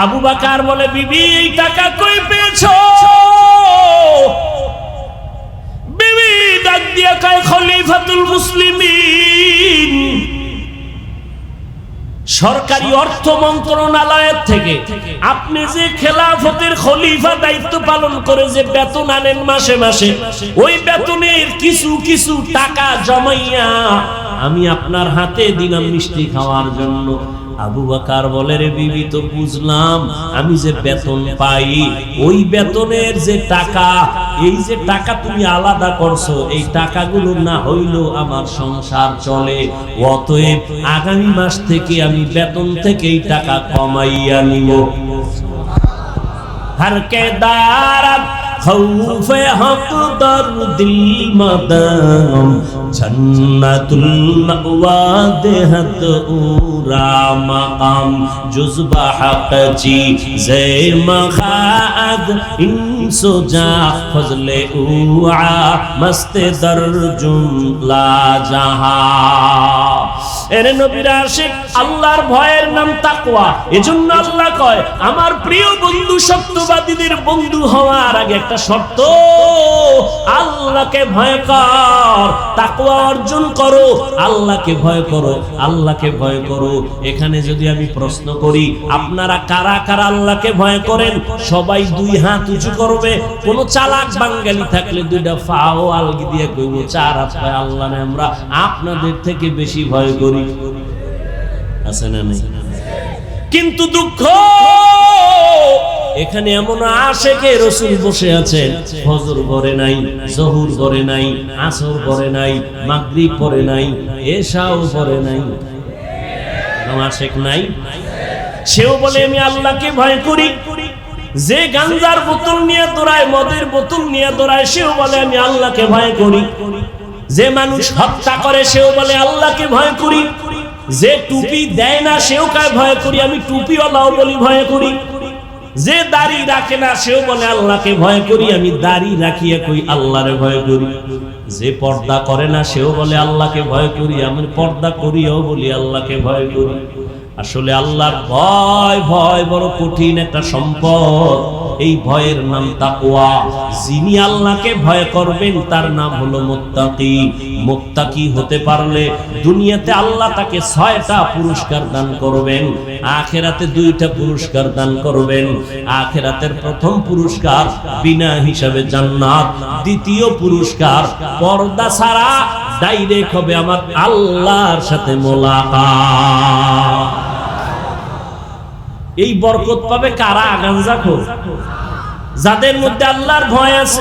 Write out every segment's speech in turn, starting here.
আবু বকর বলে বিবি এই টাকা কই পেয়েছো? বিবি ডাক দিয়া কয় খলিফাতুল মুসলিমিন সরকারি অর্থ মন্ত্রণালয়ের থেকে আপনি যে খেলাফতের খলিফা দায়িত্ব পালন করে যে বেতন আনেন মাসে মাসে, ওই বেতনের কিছু কিছু টাকা জমাইয়া আমি আপনার হাতে দিলাম মিষ্টি খাওয়ার জন্য। আবু বকর বলে রে বিবি তো বুঝলাম, আমি যে বেতন পাই ওই বেতনের যে টাকা, এই যে টাকা তুমি আলাদা করছো, এই টাকাগুলো না হইলেও আমার সংসার চলে, অতএব আগামী মাস থেকে আমি বেতন থেকে এই টাকা কমাইয়া নিব। हर के दारत खौफे हक दर्दिल मदाम जन्नतुल मअवा देहत उरा मकाम जुज़बा हक जी ज़े मखाद इंसो जा फज़ले उआ मस्त दर जुमला जहां। এরে নবীর আশিক, আল্লাহর ভয়ের নাম তাকওয়া। এজন্য আল্লাহ কয় আমার প্রিয় বন্ধু সত্যবাদীদের বন্ধু হওয়ার আগে একটা শর্ত, আল্লাহকে ভয় কর, তাকওয়া অর্জন করো, আল্লাহকে ভয় করো, আল্লাহকে ভয় করো। এখানে যদি আমি প্রশ্ন করি আপনারা কারা কারা আল্লাহকে ভয় করেন, সবাই দুই হাত উঁচু করবে। কোন চালাক বাঙালি থাকলে দুইটা ফাও আলগি দিয়ে কইব চার হাত পায় আল্লাহরে আমরা আপনাদের থেকে বেশি ভয় করি। আছে না নাই? কিন্তু দুঃখ এখানে এমন আশেকে রাসূল বসে আছেন, ফজর পড়ে নাই, জোহর পড়ে নাই, আসর পড়ে নাই, মাগরিব পড়ে নাই, এশাও পড়ে নাই, আশেক নাই। সেও বলে আমি আল্লাহকে ভয় করি। যে গাঞ্জার বোতল নিয়ে দৌড়ায়, মদের বোতল নিয়ে দৌড়ায়, সেও বলে আমি আল্লাহকে ভয় করি। যে মানুষ হত্যা করে সেও বলে আল্লাহকে ভয় করি। যে টুপি দেয় না সেও কয় ভয় করি, আমি টুপিওয়ালাও বলি ভয় করি। যে দাড়ি রাখে না সেও বলে আল্লাহকে ভয় করি, আমি দাড়ি রাখিয়া কই আল্লাহরে ভয় করি। যে পর্দা করে না সেও বলে আল্লাহকে ভয় করি, আমি পর্দা করিও বলি আল্লাহকে ভয় করি। আসলে আল্লাহর ভয়, ভয় বড় কঠিন একটা সম্পদ। এই ভয়ের নাম তাকওয়া। যিনি আল্লাহকে ভয় করবেন তার নাম হলো মুত্তাকি। মুত্তাকি হতে পারলে দুনিয়াতে আল্লাহ তাকে 6টা পুরস্কার দান করবেন, আখিরাতে 2টা পুরস্কার দান করবেন। আখিরাতের প্রথম পুরস্কার বিনা হিসাবে জান্নাত, দ্বিতীয় পুরস্কার পর্দা ছাড়া ডাইরেক্ট হবে আমার আল্লাহর সাথে মোলাকাত। এই বরকত পাবে কারা? গাঞ্জাখোর, যাদের মধ্যে আল্লাহর ভয় আছে।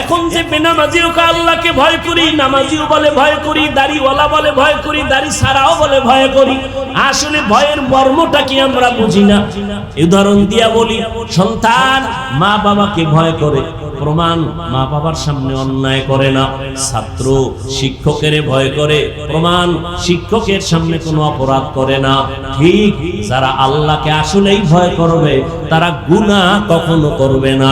এখন যে বেনামাজিও আল্লাহকে ভয় করি, নামাজিও বলে ভয় করি, দাড়িওয়ালা বলে ভয় করি, দাড়ি ছাড়াও বলে ভয় করি। আসলে ভয়ের মর্মটা কি আমরা বুঝি না। উদাহরণ দিয়া বলি, সন্তান মা বাবাকে ভয় করে, প্রমাণ মা বাবার সামনে অন্যায় করে না। ছাত্র শিক্ষকের ভয় করে, প্রমাণ শিক্ষকের সামনে কোনো অপরাধ করে না। ঠিক যারা আল্লাহকে আসলেই ভয় করবে তারা গুনাহ কখনো করবে না।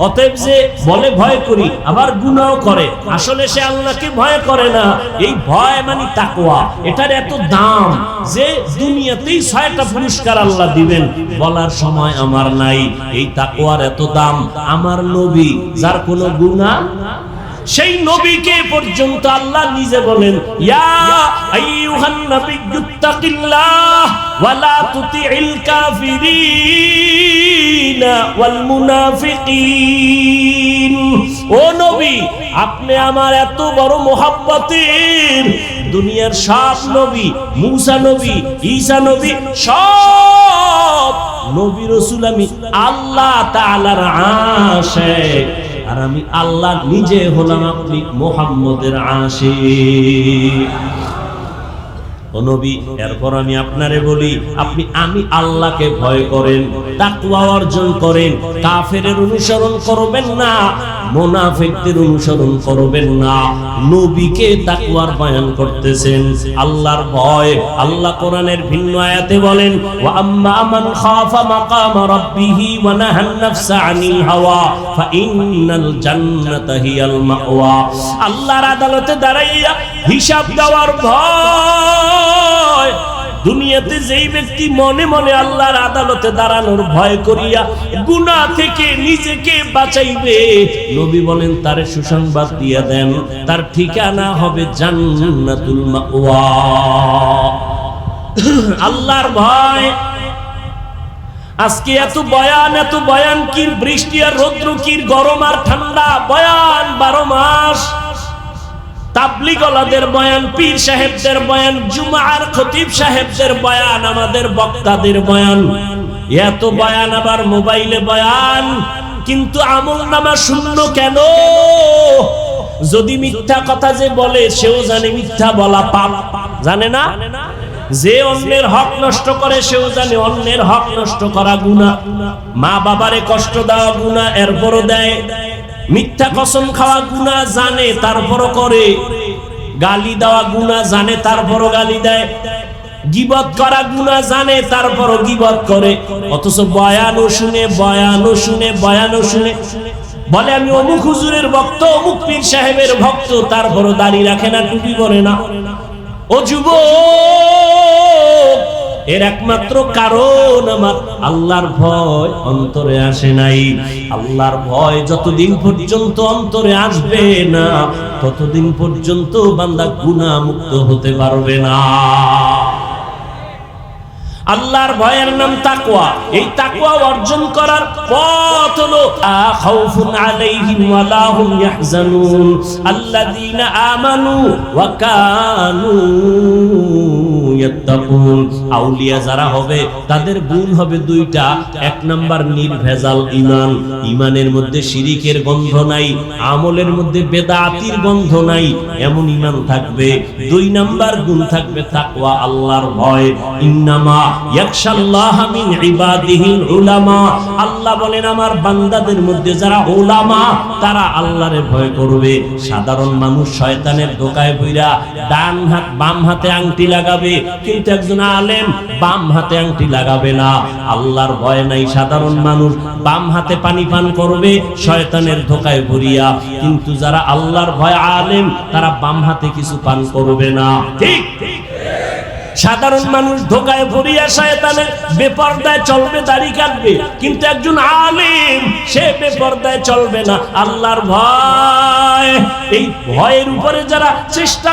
অতএব যে বলে ভয় করি আবার গুনাহ করে, আসলে সে আল্লাহকে ভয় করে না। এই ভয় মানে তাকওয়া। এটার এত দাম যে দুনিয়াতেই 6টা পুরস্কার আল্লাহ দিবেন, বলার সময় আমার নাই। এই তাকওয়ার এত দাম। আমার নবী যার কোনো গুনাহ, সেই নবীকে পর্যন্ত আল্লাহ নিজে বলেন ইয়া আইয়ুহান নাবিয়্যুত্তাকিল্লাহ ওয়া লা তুতিইল কাফিরিনা ওয়াল মুনাফিকিন। ও নবী, আপনি আমার এত বড় মুহাব্বতের, দুনিয়ার সব নবী, মুসা নবী, ঈসা নবী, সব নবী রাসূল আমি আল্লাহ তাআলার আশিক, আর আমি আল্লাহ নিজে হলাম আপনি মুহাম্মদের আশিক। ও নবী, এরপর আমি আপনারে বলি আমি আল্লাহকে ভয় করেন, তাকওয়া অর্জন করেন, কাফেরের অনুসরণ করবেন না, মুনাফিকদের অনুসরণ করবেন না। নবীকে তাকওয়ার বয়ান করতেছেন, আল্লাহর ভয়। আল্লাহ কোরআনের ভিন্ন আয়াতে বলেন ওয়া আম্মা মান খাফা মাকাম রাব্বিহি ওয়া নাহান নাফসা আনিল হাওয়া ফা ইন্নাল জান্নাতা হিয়াল মাওয়া। আল্লাহর আদালতে দাঁড়াইয়া হিসাব দেওয়ার ভয়, দুনিয়াতে যেই ব্যক্তি মনে মনে আল্লাহর আদালতে দাঁড়ানোর ভয় করিয়া গুনাহ থেকে নিজেকে বাঁচাইবে, নবী বলেন তারে সুসংবাদ দিয়ে দেন, তার ঠিকানা হবে জান্নাতুল মাওয়া। আল্লাহর ভয়। আজকে এত বয়ান কি, বৃষ্টি আর রৌদ্র কি, গরম আর ঠান্ডা, বয়ান 12 মাস। তাবলীগওয়ালাদের বয়ান, পীর সাহেবদের বয়ান, জুমার খতিব সাহেবদের বয়ান, আমাদের বক্তাদের বয়ান, এত বয়ান, আবার মোবাইলে বয়ান, কিন্তু আমলনামা শূন্য কেন? যদি মিথ্যা কথা যে বলে সেও জানে মিথ্যা বলা পাপ, জানে না? যে অন্যের হক নষ্ট করে সেও জানে অন্যের হক নষ্ট করা গুনাহ। মা বাবারে কষ্ট দেওয়া গুনাহ, এরপরও দেয়। মিথ্যা কসম খাওয়া গুনাহ, জানে তারপরও করে। গালি দেওয়া গুনাহ, জানে তারপরও গালি দেয়। গীবত করা গুনাহ, জানে তারপরও গীবত করে। অথচ বয়ানও শুনে বলে আমি অমুক হুজুরের ভক্ত, অমুক পীর সাহেবের ভক্ত, তারপরও দাড়ি রাখে না, টুপি পরে না। ও যুবক, এর একমাত্র কারণ আমার আল্লাহর ভয় অন্তরে আসে নাই। আল্লাহর ভয় যতদিন পর্যন্ত অন্তরে আসবে না, ততদিন পর্যন্ত বান্দা গুনাহ মুক্ত হতে পারবে না। আল্লাহর ভয়ের নাম তাকওয়া। এই তাকওয়া অর্জন করার পথ হলো খাউফুন আলাইহিম ওয়া লা হুম ইয়াহজানুন আল্লাযীনা আমানু ওয়া কানু ইয়াত্তাকুন। আউলিয়া যারা হবে তাদের গুণ হবে দুইটা। এক নাম্বার নির্ভেজাল ঈমান, ঈমানের মধ্যে শিরিকের গন্ধ নাই, আমলের মধ্যে বেদাতির গন্ধ নাই, এমন ঈমান থাকবে। দুই নাম্বার গুণ থাকবে তাকওয়া, আল্লাহর ভয়। ইন্নামা ইয়াখশাল্লাহা মিন ইবাদিহিল উলামা। আল্লাহ বলেন আমার বান্দাদের মধ্যে যারা উলামা, তারা আল্লাহরে ভয় করবে। সাধারণ মানুষ শয়তানের ধোঁকায় পইরা ডান হাত বাম হাতে আংটি লাগাবে, কিন্তু একজন আলেম বাম হাতে আংটি লাগাবে না। আল্লাহর ভয় নাই সাধারণ মানুষ বাম হাতে পানি পান করবে শয়তানের ধোঁকায় পড়িয়া, কিন্তু যারা আল্লাহর ভয় আলেম, তারা বাম হাতে কিছু পান করবে না। ঠিক সাধারণ মানুষ ধোঁকায় পড়িয়া শয়তানের বেপরদায় চলবে, দাড়ি কাটবে, কিন্তু একজন আলেম সে বেপরদায় চলবে না। আল্লাহর ভয়, এই ভয়ের উপরে যারা চেষ্টা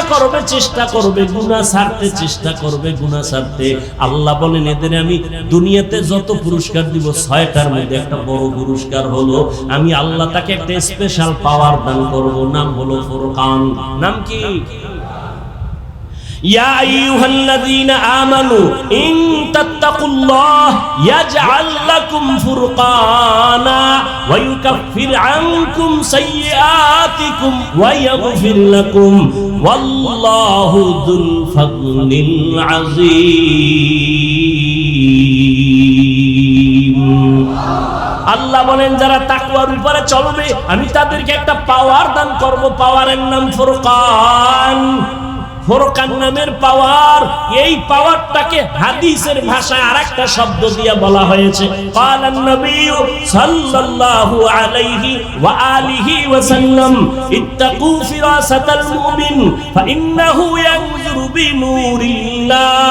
করবে গুনাহ ছাড়তে, চেষ্টা করবে গুনাহ ছাড়তে, আল্লাহ বলেন এদের আমি দুনিয়াতে যত পুরস্কার দিব 6টার মধ্যে একটা বড় পুরস্কার হলো আমি আল্লাহ তাকে একটা স্পেশাল পাওয়ার দান করব, নাম হলো ফুরকান। নাম কি? ইয়া আইয়ুহাল্লাযীনা আমানু ইন তাত্তাকুল্লাহ ইয়াজআল লাকুম ফুরকানা ওয়া ইউকাফির আনকুম সাইয়্যাতিকুম ওয়া ইয়াগফির লাকুম ওয়াল্লাহু যুল ফাদলিল আযীম। আল্লাহ বলেন যারা তাকওয়ার উপরে চলবে আমি তাদেরকে একটা পাওয়ার দান করব, পাওয়ারের নাম ফুরকান। ফুরকান নামের পাওয়ার, এই পাওয়ারটাকে হাদিসের ভাষায় আরেকটা শব্দ দিয়ে বলা হয়েছে। ক্বালান নবী সাল্লাল্লাহু আলাইহি ওয়া আলিহি ওয়া সাল্লাম ইত্তাকু ফিরাসাতাল মুমিন ফাইন্নাহু ইয়ানজুরু বিনুরিল্লাহ।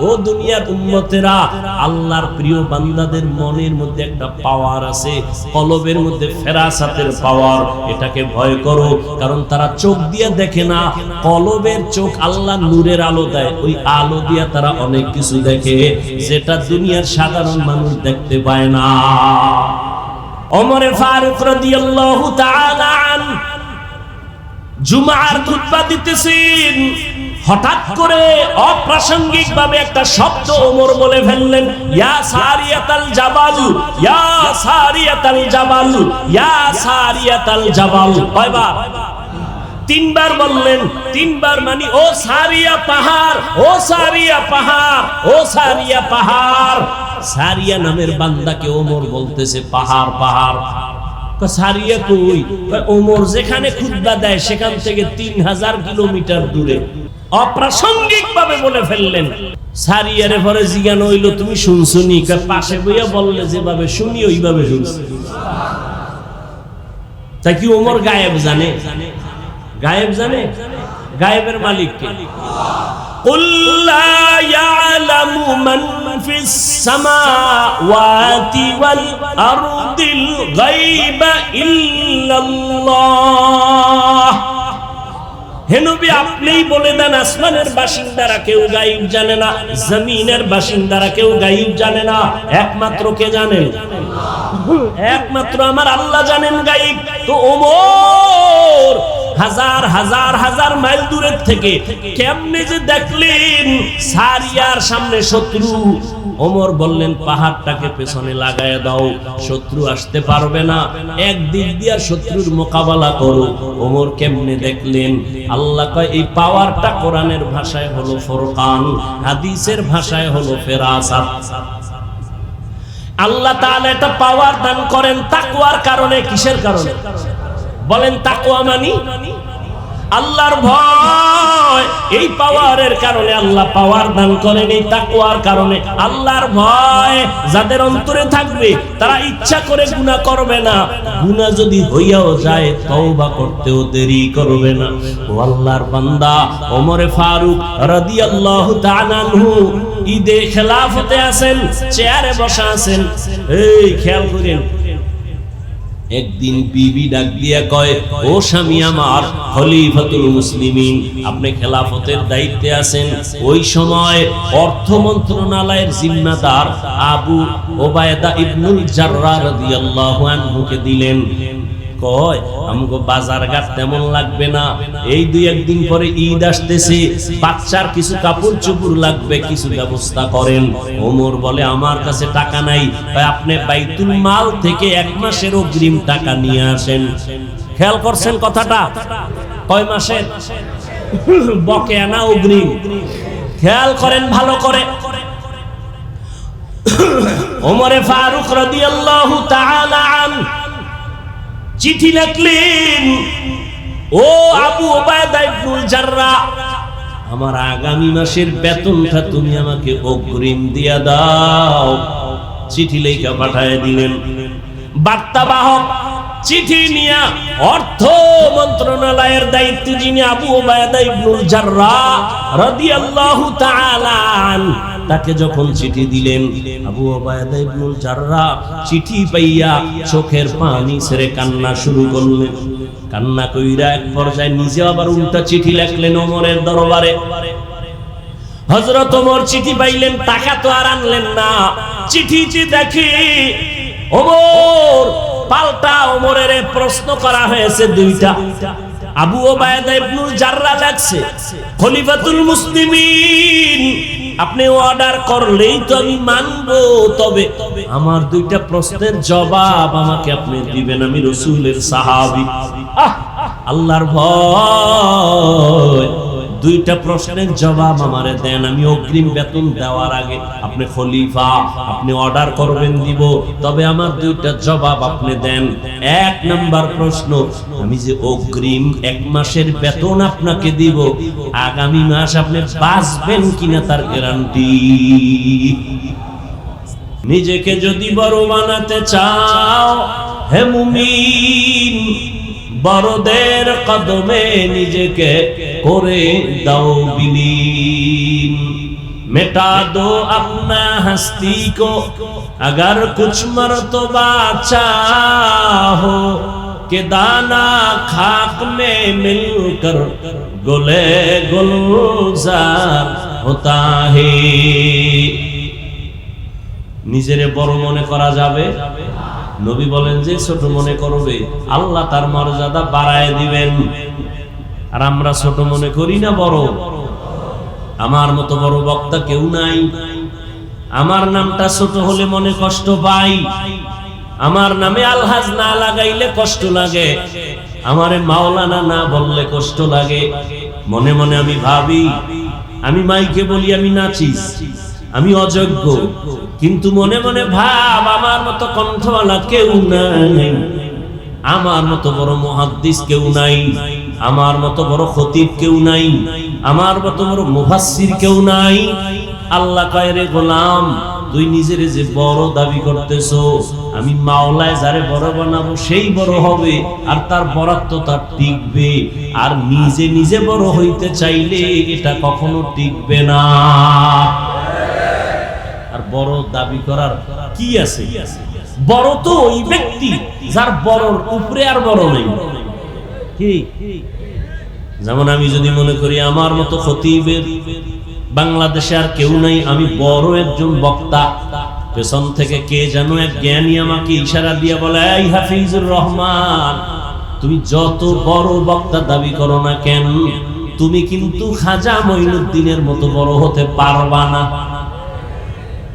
ও দুনিয়ার উম্মতেরা, আল্লাহর প্রিয় বান্দাদের মনের মধ্যে একটা পাওয়ার আছে, কলবের মধ্যে ফেরাসাতের পাওয়ার। এটাকে ভয় করো, কারণ তারা চোখ দিয়ে দেখে না, কলবের চোখ আল্লাহ নূরের আলো দেয়, ওই আলো দিয়ে তারা অনেক কিছু দেখে যেটা দুনিয়ার সাধারণ মানুষ দেখতে পায় না। ওমরে ফারুক রাদিয়াল্লাহু তাআলা আনহু জুমার খুতবা দিতেছেন, হঠাৎ করে অপ্রাসঙ্গিক ভাবে একটা শব্দ ওমর বলে ফেললেন, ইয়া সারিয়াতাল জাবাল, ইয়া সারিয়াতাল জাবাল, ইয়া সারিয়াতাল জাবাল। কয়বার? 3বার বললেন। 3বার মানে ও সারিয়া পাহাড়, ও সারিয়া পাহাড়, ও সারিয়া পাহাড়। সারিয়া নামের বান্দাকে ওমর বলতেছে পাহাড় পাহাড়। সারিয়া কই? ওমর যেখানে খুতবা দেয় সেখান থেকে 3000 কিলোমিটার দূরে। অপ্রাসঙ্গিক ভাবে বলে ফেললেন। সারিয়ারে পরে জিজ্ঞান হইল তুমি শুনছো নি? পাশে বইয়া বললে যেভাবে শুনি ওইভাবে শুনছি। তা কি ওমর গায়েব জানে? গায়েব জানে? গায়েবের মালিক কে? قل لا يعلم من في السماوات والأرض الغيب إلا الله হে নবী আপনিই বলে দেন আসমানের বাসিন্দারা কেউ গায়ব জানে না, জমিনের বাসিন্দারা কেউ গায়ব জানে না, একমাত্র কে জানেন? একমাত্র আমার আল্লাহ জানেন গায়ব। তো ওমর হাজার হাজার হাজার মাইল দূরের থেকে কেমনে যে দেখলেন সারিয়ার সামনে শত্রু, ওমর বললেন পাহাড়টাকে পেছনে লাগায় দাও, শত্রু আসতে পারবে না, একদিক দিয়া শত্রুর মোকাবেলা করো। ওমর কেমনে দেখলেন? আল্লাহ কয় এই পাওয়ারটা কোরআনের ভাষায় হলো ফুরকান, হাদিসের ভাষায় হলো ফেরাসাত। আল্লাহ তাআলা এটা পাওয়ার দান করেন তাকওয়ার কারণে। কিসের কারণে বলেন? তাকওয়া মানি আল্লাহর ভয়। এই পাওয়ারের কারণে আল্লাহ পাওয়ার দান করেন, এই তাকওয়ার কারণে। আল্লাহর ভয় যাদের অন্তরে থাকবে তারা ইচ্ছা করে গুনাহ করবে না, গুনাহ যদি হইয়াও যায় তওবা করতেও দেরি করবে না। ও আল্লাহর বান্দা, ওমরে ফারুক রাদিয়াল্লাহু তাআলা আনহু ঈদে খেলাফতে আছেন, চেয়ারে বসা আছেন। এই খেয়াল করেন, একদিন বিবি ডাক দিয়া কয়, ও স্বামী আমার খলিফাতুল মুসলিমিন, আপনি খেলাফতের দায়িত্বে আছেন। ওই সময় অর্থ মন্ত্রণালয়ের জিম্মাদার আবু ওবায়দা ইবনুল জাররাহ রাদিয়াল্লাহু আনহুকে দিলেন। কয় আমগো বাজার ঘাট তেমন লাগবে না, এই দুই একদিন পরে ঈদ আসতেছে, বাচ্চার কিছু কাপড় চোপড় লাগবে, কিছু ব্যবস্থা করেন। ওমর বলে আমার কাছে টাকা নাই, তাই আপনি বাইতুল মাল থেকে 1 মাসের অগ্রিম টাকা নিয়ে আসেন। খেয়াল করছেন কথাটা? কয় মাসের? বকেয়া না অগ্রিম। খেয়াল করেন ভালো করে। ওমরে ফারুক রাদিয়াল্লাহু তাআলা আনহু চিঠি লিখলেন, ও আবু ওবায়দা ইবনুল জাররাহ, আমার আগামী মাসের বেতনটা তুমি আমাকে অগ্রিম দিয়া দাও। চিঠি লেখা পাঠায় দিলেন। বার্তাবাহক চিঠি নিয়ে অর্থ মন্ত্রণালয়ের দায়িত্ব যিনি আবু ওবায়দা ইবনুল জাররাহ রাদিয়াল্লাহু তাআলা আনহু, তাকে যখন চিঠি দিলেন, আবু ওবায়দা ইবনুল জাররাহ চিঠি পাইয়া চোখের পানি ছেড়ে কান্না শুরু করলেন। কান্না কইরা এক পর্যায়ে নিজে আবার উল্টা চিঠি লিখলেন ওমরের দরবারে। হযরত ওমর চিঠি পাইলেন, টাকা তো আর আনলেন না। চিঠিতে দেখি ওমর পাল্টা ওমরের প্রশ্ন করা হয়েছে দুইটা। আবু ওবায়দা ইবনুল জাররাহ লেখছে, খলিফাতুল মুসলিমিন, আপনি অর্ডার করলেই তো আমি মানবো, তবে আমার দুইটা প্রশ্নের জবাব আমাকে আপনি দিবেন, আমি রাসূলের সাহাবী। আল্লাহর ভয়, দুইটা প্রশ্নের জবাব আমারে দেন, আমি অগ্রিম বেতন দেওয়ার আগে। আপনি খলিফা, আপনি অর্ডার করবেন দিব, তবে আমার দুইটা জবাব আপনি দেন। 1 নাম্বার প্রশ্ন, আমি যে অগ্রিম 1 মাসের বেতন আপনাকে দিব, আগামী মাস আপনি বাঁচবেন কিনা তার গ্যারান্টি। নিজেকে যদি বড় বানাতে চাও হে মুমিন, বড়দের কদমে নিজেকে করে দাও বিলীন। मिटा दो अपना हस्ती को अगर कुछ मर्तबा चाहो कि दाना खाक में मिलकर गुले गुलजार होता है। নিজেরে বড় মনে করা যাবে? নবী বলেন যে ছোট মনে করবে আল্লাহ তার মর্যাদা বাড়ায় দিবেন। আর আমরা ছোট মনে করি না বড়। আমার মতো বড় বক্তা কেউ নাই। আমার নামটা ছোট হলে মনে কষ্ট পাই, আমার নামে আলহাজ না লাগাইলে কষ্ট লাগে, আমারে মাওলানা না বললে কষ্ট লাগে। মনে মনে আমি ভাবি, আমি মাইকে বলি আমি নাচিস, আমি অযোগ্য, কিন্তু মনে মনে ভাব আমার মতো কণ্ঠওয়ালা কেউ নাই, আমার মতো বড় মুহাদ্দিস কেউ নাই, আমার মতো বড় খতিব কেউ নাই, আমার মতো বড় মুফাসসির কেউ নাই। আল্লাহ কয় রে গোলাম তুই নিজের যে বড় দাবি করতেছো, আমি মাওলায় যারে বড় বানাবো সেই বড় হবে, আর তার বরাত্ম তার টিকবে। আর নিজে নিজে বড় হইতে চাইলে এটা কখনো টিকবে না। আর বড় দাবি করার কি আছে? বড় তো ওই ব্যক্তি যার বড়র উপরে আর বড় নেই। কি যেমন আমি যদি মনে করি আমার মতো খতিবের বাংলাদেশে আর কেউ নাই, আমি বড় একজন বক্তা, পেছন থেকে কে যেন এক জ্ঞানী আমাকে ইশারা দিয়ে বলে, এই হাফিজুর রহমান, তুমি যত বড় বক্তা দাবি করো না কেন, তুমি কিন্তু খাজা মঈনুদ্দিনের মতো বড় হতে পারবা না,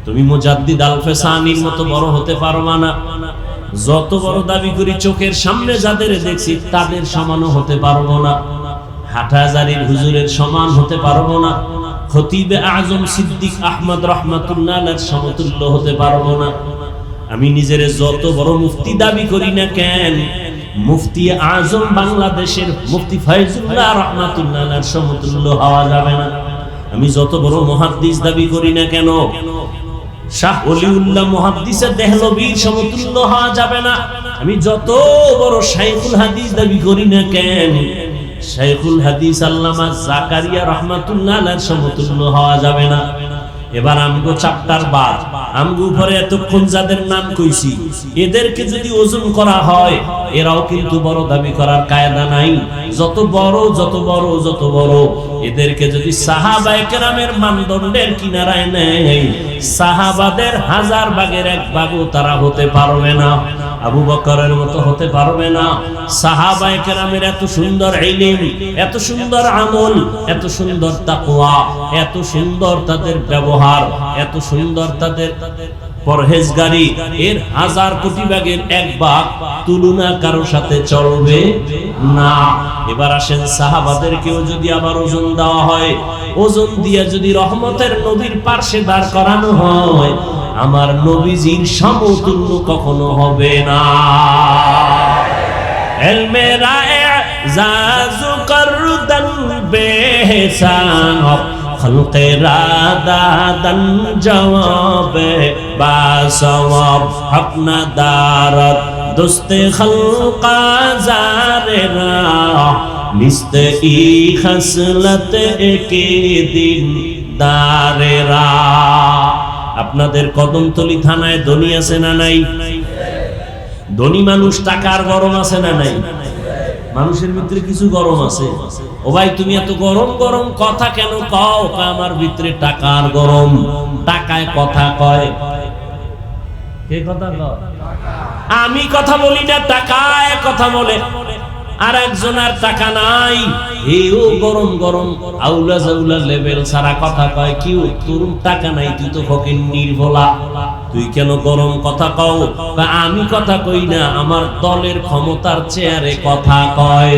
তুমি মুজাদ্দিদ আল ফেসানির মতো বড় হতে পারবা না। যত বড় দাবি করি চোখের সামনে যাদের দেখছি তাদের সমানও হতে পারবো না, হাটহাজারীর হুজুরের সমান হতে পারবো না, খতিবে আজম সিদ্দিক আহমদ রহমাতুল্লাহ আলাইহির সমতুল্য হতে পারবো না। আমি নিজের যত বড় মুফতি দাবি করি না কেন, মুফতি আজম বাংলাদেশের মুফতি ফয়জুল্লাহ রহমাতুল্লাহ আলাইহির সমতুল্য হওয়া যাবে না। আমি যত বড় মুহাদ্দিস দাবি করি না কেন, শাহ ওলিউল্লাহ মুহাদ্দিসে দেহলভীর সমতুল্য হওয়া যাবে না। আমি যত বড় শাইখুল হাদিস দাবি করি না কেন, শাইখুল হাদিস আল্লামা জাকারিয়া রাহমাতুল্লাহ আলাইহির সমতুল্য হওয়া যাবে না। এবার আমগো চ্যাপ্টার বাদ, আমগো উপরে এতক্ষণ যাদের নাম কইছি এদেরকে যদি ওজন করা হয়, এরাও কিন্তু বড় দাবি করার কায়দা নাই। যত বড় যত বড় যত বড়, এদেরকে যদি সাহাবায়ে কেরামের মানদণ্ডের কিনারায় নেয়, সাহাবাদের 1000 ভাগের 1 ভাগও তারা হতে পারবে না, আবু বকরের মতো হতে পারবে না। সাহাবায়ে কেরামের এত সুন্দর ইলম, এত সুন্দর আমল, এত সুন্দর তাকওয়া, এত সুন্দর তাদের ব্যবহার, এত সুন্দর তাদের পরহেজগারি, এর 1000 কোটি ভাগের 1 ভাগ তুলনা কারো সাথে চলবে না। এবার আসেন সাহাবাদেরকেও যদি আবার ওজন দেওয়া হয়, ওজন দিয়ে যদি রহমতের নবীর পার্শ্বে দাঁড় করানো হয়, আমার নবীজির সমতুল্য কখনো হবে না। ইলমে রা'জাজু করদান বেহসান, খলকে রাদাদান জওয়াবে বাসওয়াব, হক না দারত দোস্তে খলকা জারেরা, নিস্তে ই খসলত একে দিন দারেরা। আপনাদের কদমতলী থানায় ধনী আছে না নাই? ধনী মানুষ, টাকার গরম আছে না নাই? মানুষের ভিতরে কিছু গরম আছে। ও ভাই, তুমি এত গরম গরম কথা কেন কও? আমার ভিতরে টাকার গরম, টাকায় কথা কয়। কে কথা কয়? আমি কথা বলি না, টাকায় কথা বলে। আর একজনের টাকা নাই, এও গরম গরম আউলা জাউলা লেভেল সারা কথা কয়। কি তোর টাকা নাই, তুই তো ফকির নির্ভলা, তুই কেন গরম কথা কও? আমি কথা কই না, আমার দলের ক্ষমতার চেয়ারে কথা কয়।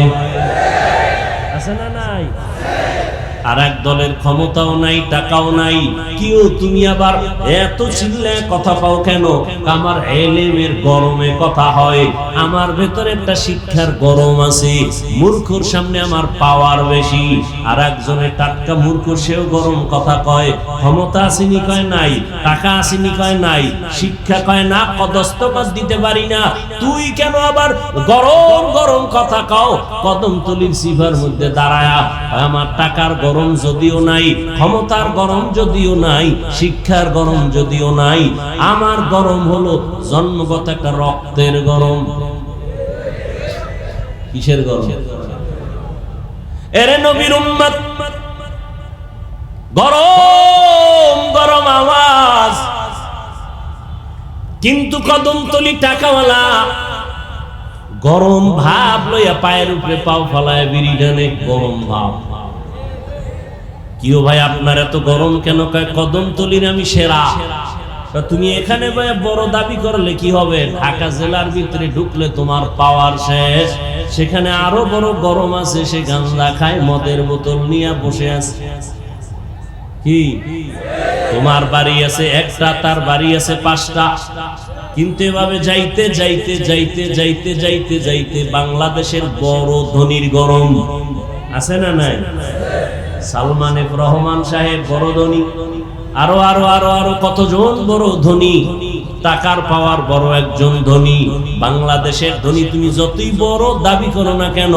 আছে না নাই? আর এক দলের ক্ষমতাও নাই, টাকাও নাই, কিও তুমি আবার এত চিল্লায় কথা পাও কেন? আমার ইলমের গরমে কথা হয়, আমার ভেতরে একটা শিক্ষার গরম আছে। মূর্খর সামনে আমার পাওয়ার বেশি। আর একজনের টাটকা মূর্খ, সেও গরম কথা কয়। ক্ষমতা আসেনি কয় নাই, টাকা আসেনি কয় নাই, শিক্ষা কয় না, পদস্থপদ দিতে পারি না। তুই কেন আবার গরম গরম কথা কও? কদমতলীর সিফার মধ্যে দাঁড়ায়া, আমার টাকার গরম যদিও নাই, ক্ষমতার গরম যদিও নাই, শিক্ষার গরম যদিও নাই, আমার গরম হলো জন্মগত একটা রক্তের গরম। কিসের গরম? এরে নবীর উম্মত, গরম গরম আওয়াজ। কিন্তু কদমতলী টাকাওয়ালা গরম ভাব লইয়া পায়ের উপরে পাও ফলায় বিড়ি টানে, গরম ভাব। কিও ভাই, আপনার এত গরম কেন? কয় কদমতলীর আমি সেরা। তুমি এখানে বড় দাবি করলে কি হবে? ঢাকা জেলার ভিতরে ঢুকলে তোমার পাওয়ার শেষ। সেখানে আরো বড় গরম আছে, সে গাঁজা খায়, মদের বোতল নিয়ে বসে আছে। কি তোমার বাড়ি আছে একটা, তার বাড়ি আছে 5টা। কিন্তু এভাবে যাইতে যাইতে যাইতে যাইতে যাইতে যাইতে বাংলাদেশের বড় ধনীর গরম আছে না নাই? সালমান এফ রহমান সাহেব বড় ধনী, আরো আরো আরো আরো কতজন বড় ধনী, টাকার পাওয়ার বড় একজন ধনী। বাংলাদেশের ধনী তুমি যতই বড় দাবি করো না কেন,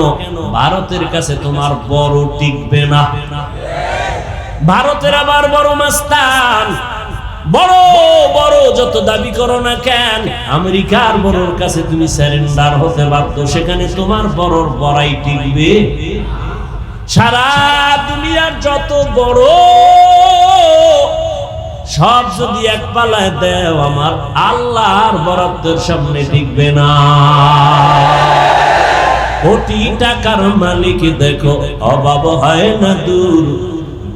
ভারতের কাছে তোমার বড় টিকবে না। ভারতের আবার বড় মাস্তান, বড় বড় যত দাবি করো না কেন, আমেরিকার বড়র কাছে তুমি সারেন্ডার হতে বাধ্য, সেখানে তোমার বড়র বড়াই টিকবে। সারা দুনিয়ার যত বড় সব যদি এক পালায় দেও, আমার আল্লাহর বরাদ্দের সামনে টিকবে না। কোটি টাকার মালিক দেখো অভাব হয় না দূর,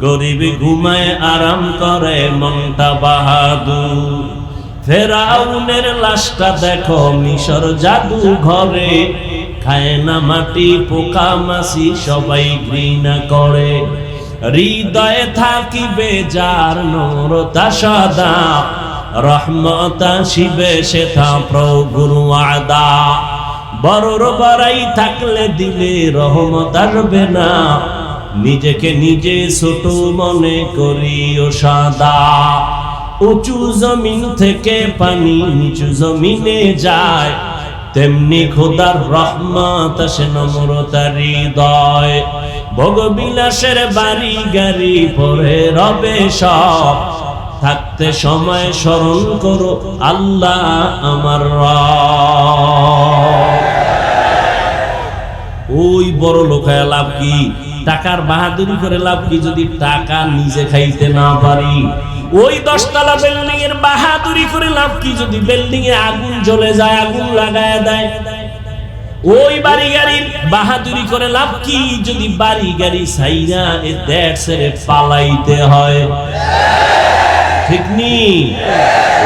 গরিব ঘুমায় আরাম করে মনটা বাহাদুর। ফেরাউনের লাশটা দেখো মিশর জাদু ঘরে, খায় না মাটি পোকা মাছি সবাই ঘৃণা করে। হৃদয়ে থাকিবে যার নম্রতা সদা, রহমত আসিবে সেটা প্রভুর ওয়াদা। বড়র বড়াই থাকলে দিলে রহমত আসবে না, নিজেকে নিজে ছোট মনে করিও সাদা। উঁচু জমিন থেকে পানি নিচু জমিনে যায়, তেমনি খোদার রহমত আসে নম্রতার হৃদয়। ভোগবিলাসের বাড়ি গাড়ি পরে রবে সব, থাকতে সময় স্মরণ করো আল্লাহ আমার রব। ওই বড় লোকায় লাভ কি, টাকার বাহাদুরি করে লাভ কি যদি টাকা নিজে খাইতে না পারি? ওই 10 তলা বিল্ডিং এর বাহাদুরি করে লাভ কি যদি বিল্ডিং এ আগুন জ্বলে যায়, আগুন লাগায় দেয়? ওই বাড়ি গাড়ির বাহাদুরি করে লাভ কি যদি বাড়ি গাড়ি ছাইরা এ দেশ ছেড়ে পালাইতে হয়? ঠিক নি?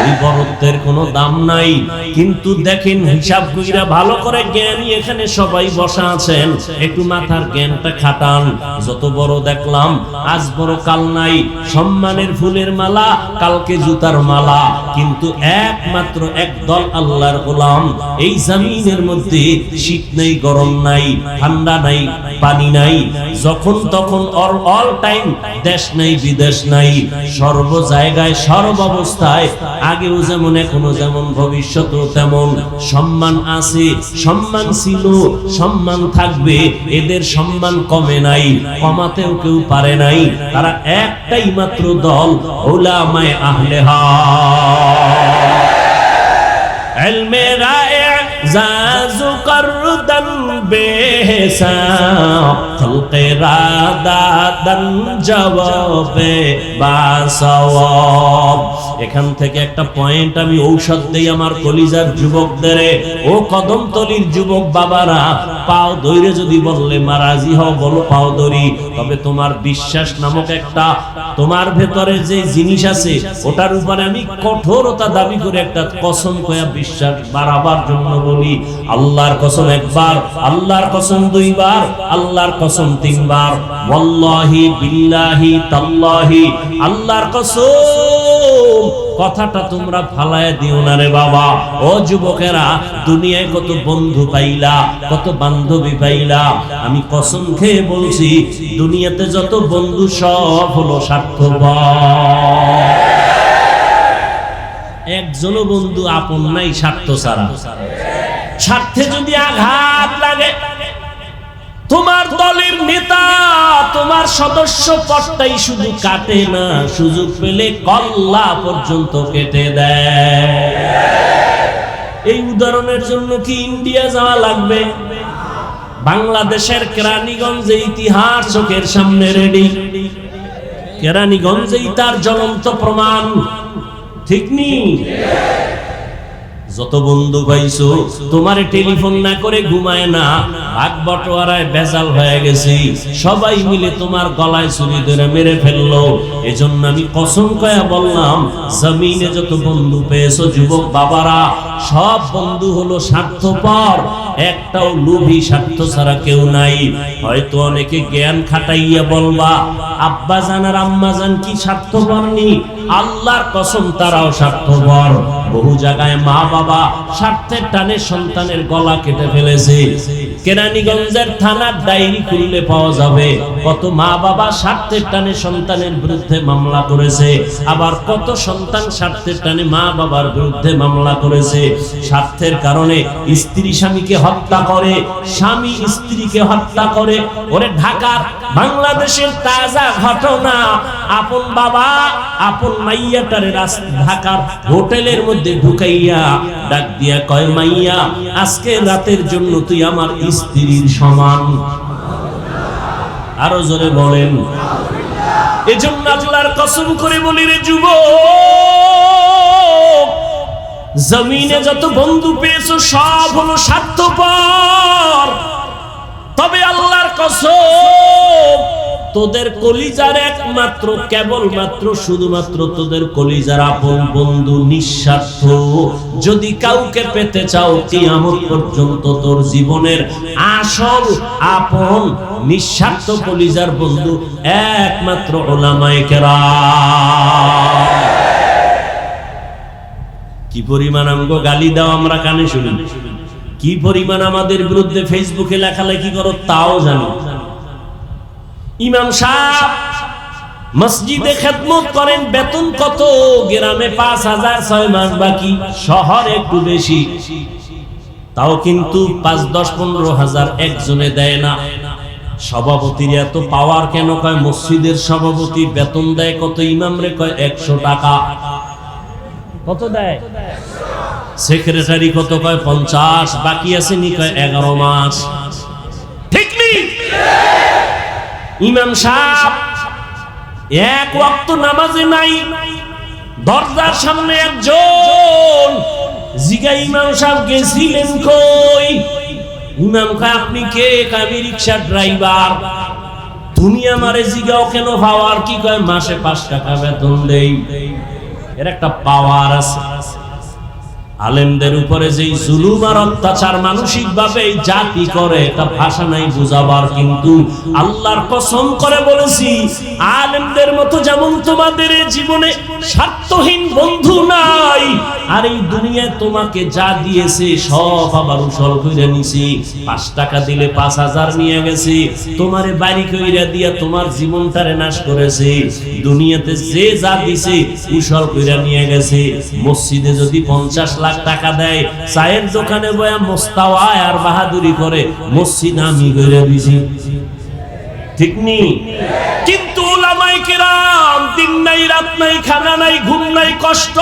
ওই বড়ত্বের কোনো দাম নাই। কিন্তু দেখেন হিসাব কইরা ভালো করে, জ্ঞানী এখানে সবাই বসা আছেন, একটু মাথার জ্ঞানটা খাটান। যত বড় দেখলাম আজ বড় কাল নাই, সম্মানের ফুলের মালা কালকে জুতার মালা, কিন্তু একমাত্র একদল আল্লাহর গোলাম। এই জমিনের মধ্যে শীত নেই, গরম নাই, ঠান্ডা নাই, পানি নাই, যখন তখন অল টাইম, দেশ নাই বিদেশ নাই, সর্ব জায়গায় সর্ব অবস্থায়, আগেও যেমন এখনো যেমন ভবিষ্যতেও তেমন। সম্মান আছে, সম্মান ছিল, সম্মান থাকবে। এদের সম্মান কমে নাই, কমাতেও কেউ পারে নাই। তারা একটাই মাত্র দল, উলামায়ে আহলে হক। ইলমে রায়ে জাজু করদান বেহিসাব, খলকে রাদাদান জবাবে বাসওয়াব। এখান থেকে একটা পয়েন্ট আমি ঔষধ দেই আমার কলিজার যুবকদের। ও কদমতলির যুবক বাবারা, পাও ধরে যদি বললে মা রাজি হও, বলো পাও ধরি। তবে তোমার বিশ্বাস নামক একটা তোমার ভেতরে যে জিনিস আছে, ওটার উপরে আমি কঠোরতা দাবি করে একটা কসম কয়া বিশ্বাস বাড়াবার জন্য বলি। আল্লাহর কসম একবার, আল্লাহর কসম 2 বার, আল্লাহর কসম 3 বার। ওয়াল্লাহি বিল্লাহি তাল্লাহি, আল্লাহর কসম। কথাটা তোমরা ফালায় দিও না রে বাবা। ও যুবকেরা, দুনিয়ায় কত বন্ধু পাইলা, কত বান্ধবী পাইলা, আমি কসম খেয়ে বলছি দুনিয়াতে যত বন্ধু সব হলো স্বার্থপর। একজনও বন্ধু আপন নাই স্বার্থ ছাড়া। স্বার্থে যদি আঘাত লাগে, তোমার দলের নেতা, তোমার সদস্য পদটাই শুধু কাটে না, সুযোগ পেলে কল্লা পর্যন্ত কেটে দেয়। এই উদাহরণের জন্য কি ইন্ডিয়া যাওয়া লাগবে? বাংলাদেশের কেরানীগঞ্জে ইতিহাস চোখের সামনে রেডি। কেরানীগঞ্জেই তার জ্বলন্ত প্রমাণ। ঠিক নি? যত বন্ধু পাইছো, তোমারে টেলিফোন না করে ঘুমায় না, ভাগ বটোয়ারায় বেজাল হয়ে গেছি, সবাই মিলে তোমার গলায় ছুরি ধরে মেরে ফেললো। এজন্য আমি কসম কয়া বললাম, জমিনে যত বন্ধু পেয়েছো যুবক বাবারা, সব বন্ধু হলো স্বার্থপর। একটাও লোভী স্বার্থ ছাড়া কেউ নাই। হয়তো অনেকে জ্ঞান খাটাইয়া বলবা আব্বা জান আর আম্মা জান কি স্বার্থপর নি? আল্লাহর কসম তারাও স্বার্থপর। বহু জায়গায় মা বাবা স্বার্থের টানে সন্তানের গলা কেটে ফেলেছে। কেরানীগঞ্জের থানার ডায়েরি খুললে পাওয়া যাবে কত মা বাবা স্বার্থের টানে সন্তানের বিরুদ্ধে মামলা করেছে, আবার কত সন্তান স্বার্থের টানে মা বাবার বিরুদ্ধে মামলা করেছে। স্বার্থের কারণে স্ত্রী স্বামীকে হত্যা করে, স্বামী স্ত্রীকে হত্যা করে। ওরে ঢাকার বাংলাদেশের তাজা ঘটনা, আপন বাবা আপন মাইয়াটারে ঢাকার হোটেলের মধ্যে ঢুকাইয়া ডাক দিয়া কয়, মাইয়া আজকে রাতের জন্য তুই আমার স্ত্রীর সমান। আরো জোরে বলেন। এজন্য আল্লাহর কসম করে বলি রে যুবক, জমিনে যত বন্ধু পেয়েছো সব হলো স্বার্থপর। তবে আল্লাহর কসম তোদের কলিজার একমাত্র কেবলমাত্র শুধুমাত্র তোদের কলিজার আপন বন্ধু নিঃস্বার্থ। যদি কাউকে পেতে চাও কিয়ামত পর্যন্ত তোর জীবনের আসল আপন নিঃস্বার্থ কলিজার বন্ধু একমাত্র উলামায়ে কেরাম। কি পরিমাণ আমগো গালি দাও আমরা কানে শুনি, কি পরিমাণ আমাদের বিরুদ্ধে ফেসবুকে লেখালেখি করো তাও জানি। ইমাম সাহেব মসজিদে খেদমত করেন, বেতন কত? গ্রামে 5,000, 6 মাস বাকি, শহরে একটু বেশি। তাও কিন্তু 5, 10, 15,000 একজনে দেয় না। সভাপতির এত পাওয়ার কেন? কয় মসজিদের সভাপতি বেতন দেয় কত? ইমাম রে কয় 100 টাকা। কত দেয়? সেক্রেটারি কত? কয় 50। বাকি আছে নি? কয় 11 মাস। ঠিক নেই? ইমাম সাহেব এক ওয়াক্ত নামাজে নাই, দরজার সামনে একজন জিগা, ইমাম সাহেব গেছিলেন কই? ইমাম কয় আপনি কে? আমি রিকশা ড্রাইভার। তুমি আমারে জিগাও কেন? পাওয়ার কি? কয় মাসে 5 টাকা বেতন দেই। এর একটা পাওয়ার আছে। আলেমদের উপরে যেই জুলুম আর অত্যাচার মানসিক ভাবে জাতি করে, এটা ভাষা নাই বুঝাবার। কিন্তু আল্লাহর কসম করে বলেছি, আলেমদের মতো যেমন তোমাদের জীবনে স্বার্থহীন বন্ধু নাই, আর এই দুনিয়ায় তোমাকে যা দিয়েছে সব আবার উসল কইরা নিছি। 5 টাকা দিলে 5,000 নিয়ে গেছে, তোমারে বাড়ি কইরা দিয়া তোমার জীবনটারে নাশ করেছে। দুনিয়াতে যে যা দিছে উসল কইরা নিয়ে গেছে। মসজিদে যদি 50 লাখ টাকা দেয়, চায়ের দোকানে বয়া মোস্তাওয়ায় আর বাহাদুরি করে মসজিদ আমি কইরা দিছি। ঠিক নি? কিন্তু উলামায়ে কেরাম দিন নাই রাত নাই, খানা নাই ঘুম নাই, কষ্ট।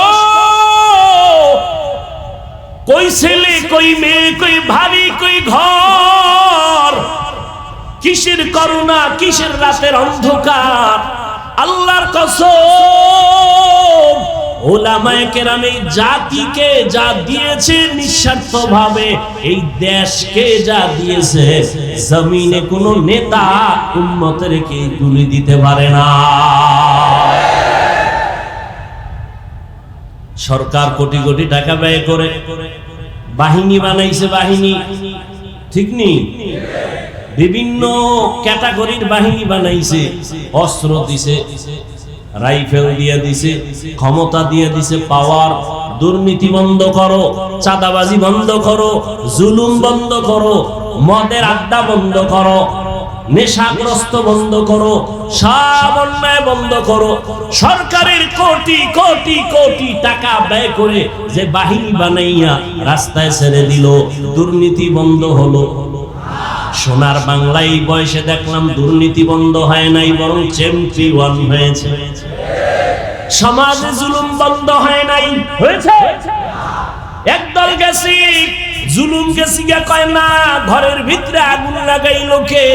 কই ছেলে কই মেয়ে, কই ভারী কই ঘর, কিসের করুণা, কিসের রাতের অন্ধকার। আল্লাহর কসম, উলামায়ে কেরাম এই জাতিকে যা দিয়েছে নিঃস্বার্থ ভাবে, এই দেশকে যা দিয়েছে, জমিনে কোন নেতা উম্মতের কে তুলে দিতে পারে না। সরকার কোটি কোটি টাকা ব্যয় করে বাহিনী বানাইছে, বাহিনী ঠিক নেই, বিভিন্ন ক্যাটাগরির বাহিনী বানাইছে, অস্ত্র দিছে, রাইফেল দিয়ে দিছে, ক্ষমতা দিয়ে দিছে, পাওয়ার। দুর্নীতি বন্ধ করো, চাঁদাবাজি বন্ধ করো, জুলুম বন্ধ করো, মদের আড্ডা বন্ধ করো, নেশাগ্রস্ত বন্ধ করো, সব অন্যায় বন্ধ করো। সরকারের কোটি কোটি কোটি টাকা ব্যয় করে যে বাহিনী বানাইয়া রাস্তায় ছেড়ে দিল, দুর্নীতি বন্ধ হলো? সোনার বাংলায় বয়সে দেখলাম দুর্নীতি বন্ধ হয় নাই, বরং চ্যাম্পিয়ন হয়েছে। সমাজে জুলুম বন্ধ হয় নাই, হয়েছে? একদল গেছি জুলুম গেছি গা, কয় না ঘরের ভিতরে আগুন লাগাই লোকে,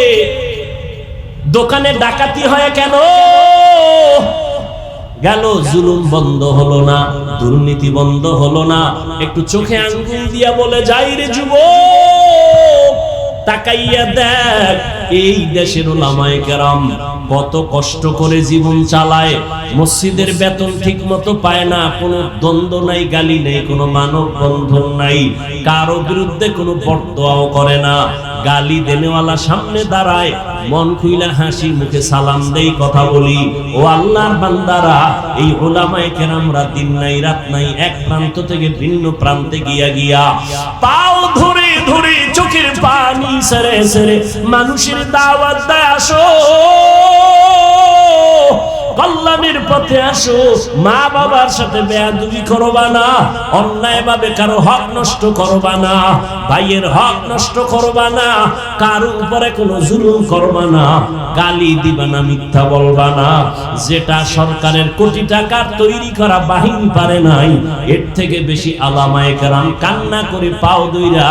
দোকানে ডাকাতি হয় কেন? গেল, জুলুম বন্ধ হলো না, দুর্নীতি বন্ধ হলো না। একটু চোখে আঙ্গুল দিয়া বলে যাই রে যুবক, তাকাইয়া দেখ এই দেশের উলামায়ে কেরাম কত কষ্ট করে জীবন চালায়, মসজিদের বেতন ঠিক মতো পায় না, কোনো দ্বন্দ্ব নাই, গালি নেই, কোনো মানব বন্ধন নাই, কারো বিরুদ্ধে কোনো বরদোয়াও করে না, গালি দেনেওয়ালা সামনে দাঁড়ায়, মন খুইলা হাসি মুখে সালাম দেই, কথা বলি। ও আল্লাহর বান্দারা, এই উলামায়ে কেরামরা দিন নাই রাত নাই এক প্রান্ত থেকে ভিন্ন প্রান্তে গিয়া পাও ধরে ধরে চোখের পানি সেরে সেরে মানুষের দাওয়াত দেয়, আসো কল্যাণের পথে আসো, মা বাবার সাথে বেয়াদবি করবা না, অন্যায় ভাবে কারো হক নষ্ট করবা না, ভাইয়ের হক নষ্ট করবা না, কারো উপরে কোনো জুলুম করবা না, গালি দিবা না, মিথ্যা বলবা না। যেটা সরকারের কোটি টাকার তৈরি করা বাহিনী পারে নাই, এর থেকে বেশি উলামায়ে কেরাম কান্না করে পাও দইরা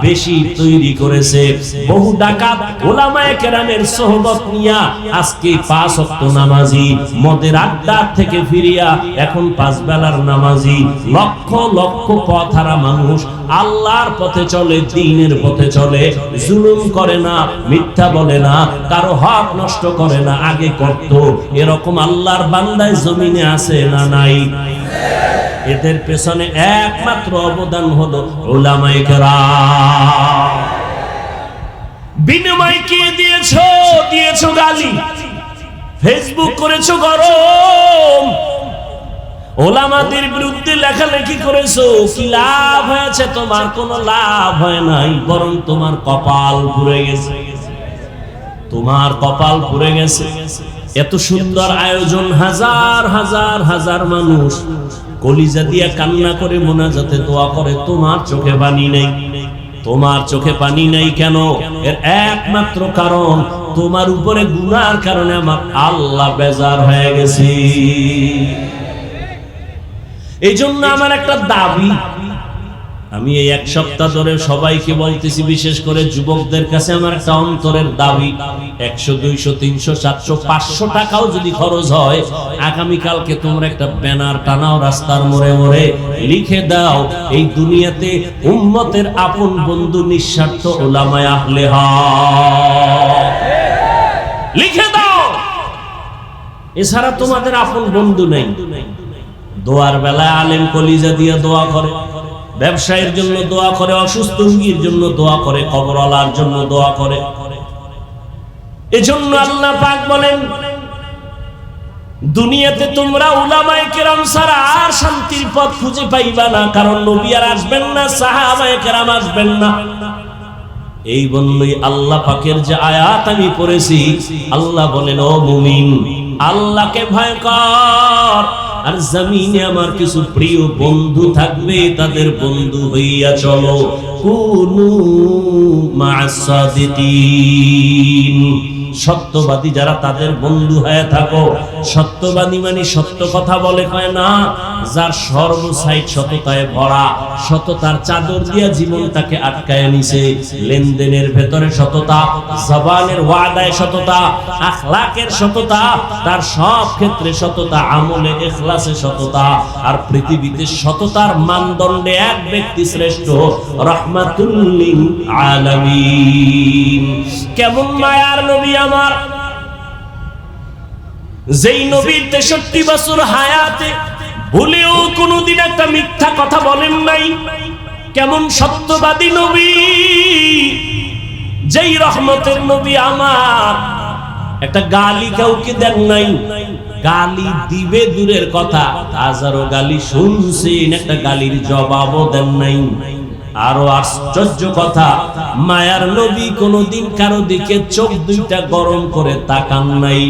বেশি তৈরি করেছে। বহু ডাকাত উলামায়ে কেরামের সোহবত নিয়া আজকে 5 ওয়াক্ত নামাজি, মদের আড্ডা থেকে ফিরিয়া এখন 5 বেলার নামাজি, লক্ষ লক্ষ পথহারা মানুষ আল্লাহর পথে চলে, দ্বীনের পথে চলে, জুলুম করে না, মিথ্যা বলে না, কারো হক নষ্ট করে না, আগে করত। এরকম আল্লাহর বান্দায় জমিনে আছে না নাই? এদের পেছনে একমাত্র অবদান হলো উলামায়ে কেরাম। বিনিময় কি দিয়েছো? দিয়েছো গালি, ফেসবুক করেছো গরম, ওলামাদের বিরুদ্ধে লেখালেখি করেছো, কি লাভ হয়েছে? তোমার কোনো লাভ হয় নাই, বরং তোমার কপাল পুড়ে গেছে, তোমার কপাল পুড়ে গেছে। এত সুন্দর আয়োজন, হাজার হাজার হাজার মানুষ কলিজা দিয়া কান্না করে মোনাজাতে দোয়া করে, তোমার চোখে পানি নেই। তোমার চোখে পানি নেই কেন? এর একমাত্র কারণ, তোমার উপরে গুনার কারণে আমার আল্লাহ বেজার হয়ে গেছে। এই জন্য আমার একটা দাবি, আমি এই 1 সপ্তাহ ধরে সবাইকে বলতেছি, বিশেষ করে যুবকদের কাছে আমার একটা অন্তরের দাবি, 100 200 300 700 500 টাকাও যদি খরচ হয়, আগামীকালকে তোমরা একটা ব্যানার টানাও, রাস্তার মোড়ে মোড়ে লিখে দাও, এই দুনিয়াতে উম্মতের আপন বন্ধু নিঃস্বার্থ উলামায়ে আহলে হক, লিখে দাও। এছাড়া তোমাদের আপন বন্ধু নেই। দোয়ার বেলায় আলেম কলিজা দিয়ে দোয়া করে, ব্যবসায়ের জন্য দোয়া করে, অসুস্থ রোগীর জন্য দোয়া করে, কবরওয়ালার জন্য দোয়া করে। এজন্য আল্লাহ পাক বলেন, দুনিয়াতে তোমরা উলামায়ে কেরাম ছাড়া আর শান্তির পথ খুঁজে পাইবা না, কারণ নবী আর আসবেন না, সাহাবায়ে কেরাম আসবেন না। এই বললেই আল্লাহ পাকের যে আয়াত আমি পড়েছি, আল্লাহ বলেন, ও মুমিন, আল্লাহকে ভয় কর, আর জমিনে আমার কিছু প্রিয় বন্ধু থাকবে, তাদের বন্ধু হইয়া চলো। কুনু মা'আস সাদিকিন, সত্যবাদী যারা তাদের বন্ধু হয়ে থাকো। সত্যবাদী মানে সত্য কথা বলে কয় না, যার সর্বসাইড সততায় ভরা, সততার চাদর দিয়া জীবনটাকে আটকায় নিছে, লেনদেনের ভেতরে সততা, জবানের ওয়াদায় সততা, আখলাকের সততা, তার সব ক্ষেত্রে সততা, আমলে ইখলাসে সততা। আর পৃথিবীতে সততার মানদণ্ডে এক ব্যক্তি শ্রেষ্ঠ, রাহমাতুল লিল আলামিন। কেমন মায়ার নবী আমার, যেই নবীর 63 বছর হায়াতে ভুলেও কোনোদিন একটা মিথ্যা কথা বলেন নাই। কেমন সত্যবাদী নবী, যেই রহমতের নবী আমার, একটা গালি কাউকে দেন নাই। গালি দিবে দূরের কথা, হাজারো গালি শুনছেন, একটা গালির জবাবও দেন নাই। আরো আশ্চর্য কথা, মায়ার নবী কোনদিন কারো দিকে চোখ দুইটা গরম করে তাকান নাই।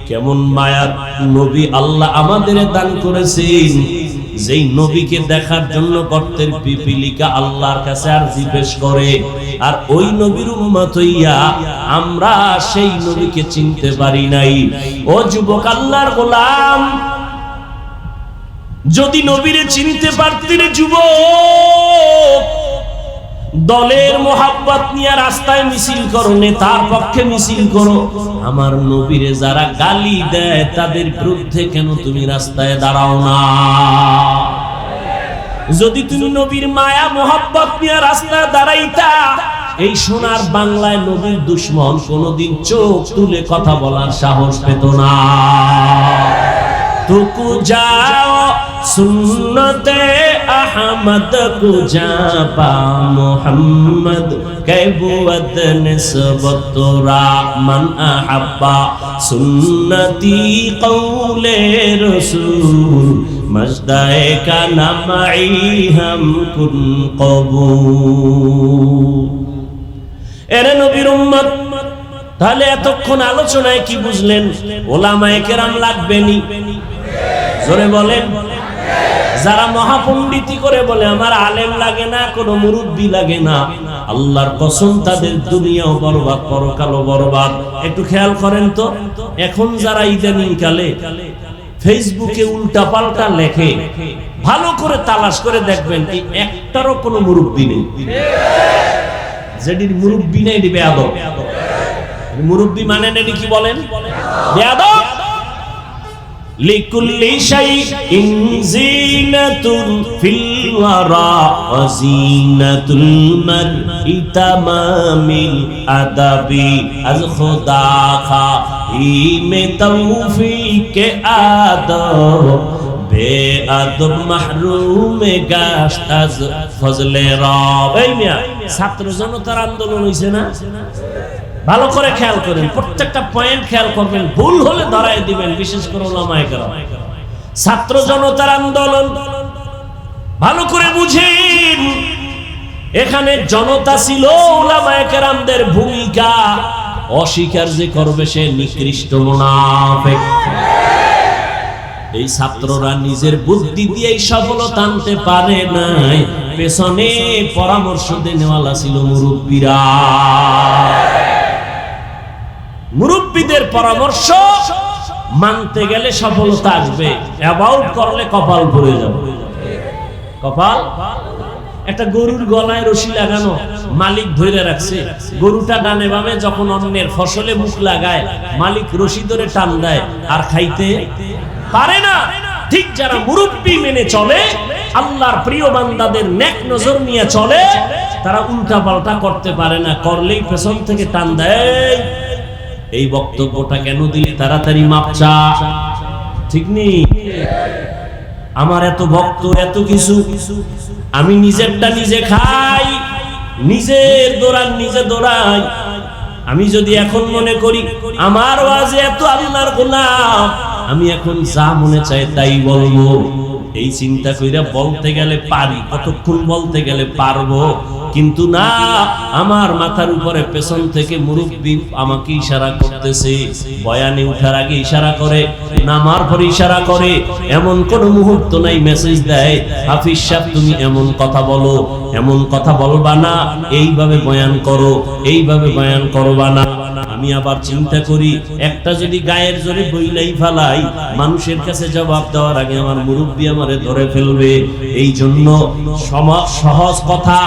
কেমন মায়ার নবী আল্লাহ আমাদের দান করেছেন, যেই নবীকে দেখার জন্য গর্তের পিপিলিকা আল্লাহর কাছে আরজি পেশ করে। আর ওই নবীর উম্মত হইয়া আমরা সেই নবীকে চিনতে পারি নাই। ও যুবক আল্লাহর গোলাম, যদি নবীরে চিনতে পারতেন যুবক, দলের মোহাব্বত নিয়ে রাস্তায় মিছিল করো, নেতার পক্ষে মিছিল করো। আমার নবীরে যারা গালি দেয় তাদের বিরুদ্ধে কেন তুমি রাস্তায় দাঁড়াও না? যদি তুমি নবীর মায়া মোহাব্বত নিয়ে রাস্তায় দাঁড়াইতা, এই সোনার বাংলায় নবীর দুশমন কোনদিন চোখ তুলে কথা বলার সাহস পেত না। তুকু যাও সুন্নতে আহমদ কুজাবা মুহাম্মদ कैबुवत निस्बतुरा मन अहब्बा सुन्नती कौले रसूल मजदाए का नमाई हम कुन कबूल। এরে নবীর উম্মত, তাহলে এতক্ষণ আলোচনায় কি বুঝলেন? ওলামায়ে কেরাম লাগবেনি, জোরে বলেন। যারা মহাপণ্ডিতি করে বলে আমার আলেম লাগে না, কোনো মুরব্বি লাগে না, আল্লাহর কসম তাদের দুনিয়াও বরবাদ পরকালও বরবাদ। একটু খেয়াল করেন তো, এখন যারা ইদানিং কালে ফেসবুকে উল্টা পাল্টা লেখে, ভালো করে তালাশ করে দেখবেন এই একটারও কোনো মুরব্বি নেই। যেটির মুরব্বি নেই এটি বেয়াদব। মুরব্বি মানে এটি কি বলেন? বেয়াদব। লিকুল্লি শাইইন জিনাতুন ফিল ওয়ারা ওয়া জিনাতুল মারই তামামিল আদাবি আজ খুদা খাইমে তৌফিকে আদব বেআদব মাহরুমে গাশত আজ ফজলে রব। এই মিয়া ছাত্র জনতার আন্দোলন হইছে না? ভালো করে খেয়াল করেন, প্রত্যেকটা পয়েন্ট খেয়াল করবেন, ভুল হলে ধরায় দিবেন, বিশেষ করে ওলামায়ে কেরাম। ছাত্র জনতার আন্দোলন ভালো করে বুঝেন, এখানে জনতা ছিল, ওলামায়ে কেরামদের ভূমিকা অস্বীকার যে করবে সে নিকৃষ্ট মুনাফিক। এই ছাত্ররা নিজের বুদ্ধি দিয়ে সফলতা আনতে পারে নাই, পেছনে পরামর্শ দেনেওয়ালা ছিল মুরব্বীরা। মুরব্বীদের পরামর্শ মানতে গেলে সফলতা আসবে, অ্যাবাউট করলে কপাল ভরে যাবে। কপাল, একটা গরুর গলায় রশি লাগানো, মালিক ধরে রাখছে, গরুটা ডানে বামে যখন অন্যের ফসলে মুখ লাগায় মালিক রশি ধরে টান দেয়, আর খাইতে পারে না। ঠিক যারা মুরব্বি মেনে চলে, আল্লাহর প্রিয় বান্দাদের নেক নজর নিয়ে চলে, তারা উল্টা পাল্টা করতে পারে না, করলেই পেছন থেকে টান দেয়। এই বক্তব্যটা কেন দিলে? তাড়াতাড়ি মাপ চা, ঠিক নেই? আমার এত ভক্ত, এত কিছু, আমি নিজেরটা নিজে খাই, নিজের দৌড়ান নিজে দৌড়াই। আমি যদি এখন মনে করি আমার ওয়াজে এত আল্লাহর গোলাম, আমি এখন যা মনে চাই তাই বলবো, এই চিন্তা কইরা বলতে গেলে পারি, কতক্ষণ বলতে গেলে পারবো, কিন্তু না, আমার মাথার উপরে পেছন থেকে মুরব্বি আমাকে ইশারা করতেছে, বয়ানে উঠার আগে ইশারা করে, নামার পরে ইশারা করে, এমন কোন মুহূর্ত নাই মেসেজ দেয় হাফিজ সাহেব তুমি এমন কথা বলো, এমন কথা বলবা না, এইভাবে বয়ান করো, এইভাবে বয়ান করবা না। আমি আবার চিন্তা করি, একটা যদি গায়ের জোরে বইলাই ফেলাই, মানুষের কাছে জবাব দেওয়ার আগে আমার মুরব্বি আমারে ধরে ফেলবে। এই জন্য সহজ কথা,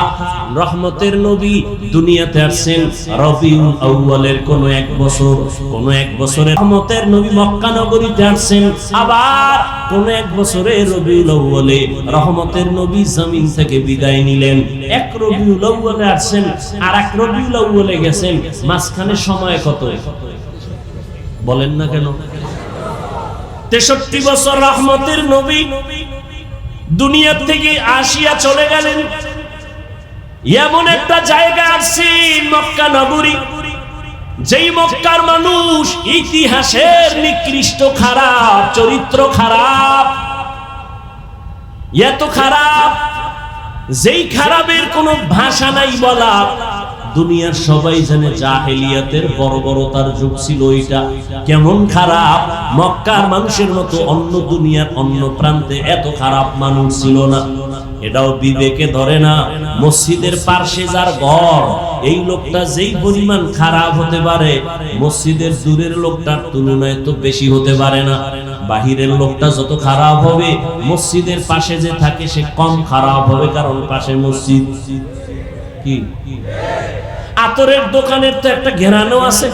রহমতের নবী দুনিয়াতে আসছেন রবিউল আউয়ালের কোন এক বছরে রহমতের নবী মক্কা নগরীতে আসছেন, আবার কোন এক বছরে রবিউল আউয়ালে রহমতের নবী জমিন থেকে বিদায় নিলেন। এক রবিউল আউয়ালে আসছেন আর এক রবিউল আউয়ালে গেছেন, মাঝখানে সময় কত বলেন না কেন? 63 বছর রহমতের নবী দুনিয়া থেকে আসিয়া চলে গেলেন। এমন একটা জায়গা আসছেন মক্কা নগরী, যেই মক্কার মানুষ ইতিহাসের নিকৃষ্ট, খারাপ চরিত্র, খারাপ, এত খারাপ, যেই খারাপের কোনো ভাষা নাই বলা। দুনিয়ার সবাই জানে জাহেলিয়াতের বর্বরতার যুগ ছিল এটা, কেমন খারাপ। মক্কার মানুষের মতো অন্য দুনিয়ার অন্য প্রান্তে এত খারাপ মানুষ ছিল না, এটাও বিবেকে ধরে না। মসজিদের পাশে যার ঘর, এই লোকটা যেই পরিমাণ খারাপ হতে পারে, মসজিদের দূরের লোকটার তুলনায় তো বেশি হতে পারে না। বাহিরের লোকটা যত খারাপ হবে, মসজিদের পাশে যে থাকে সে কম খারাপ হবে, কারণ পাশে মসজিদ। কি আতরের দোকানের তো একটা ঘেরানো আছে।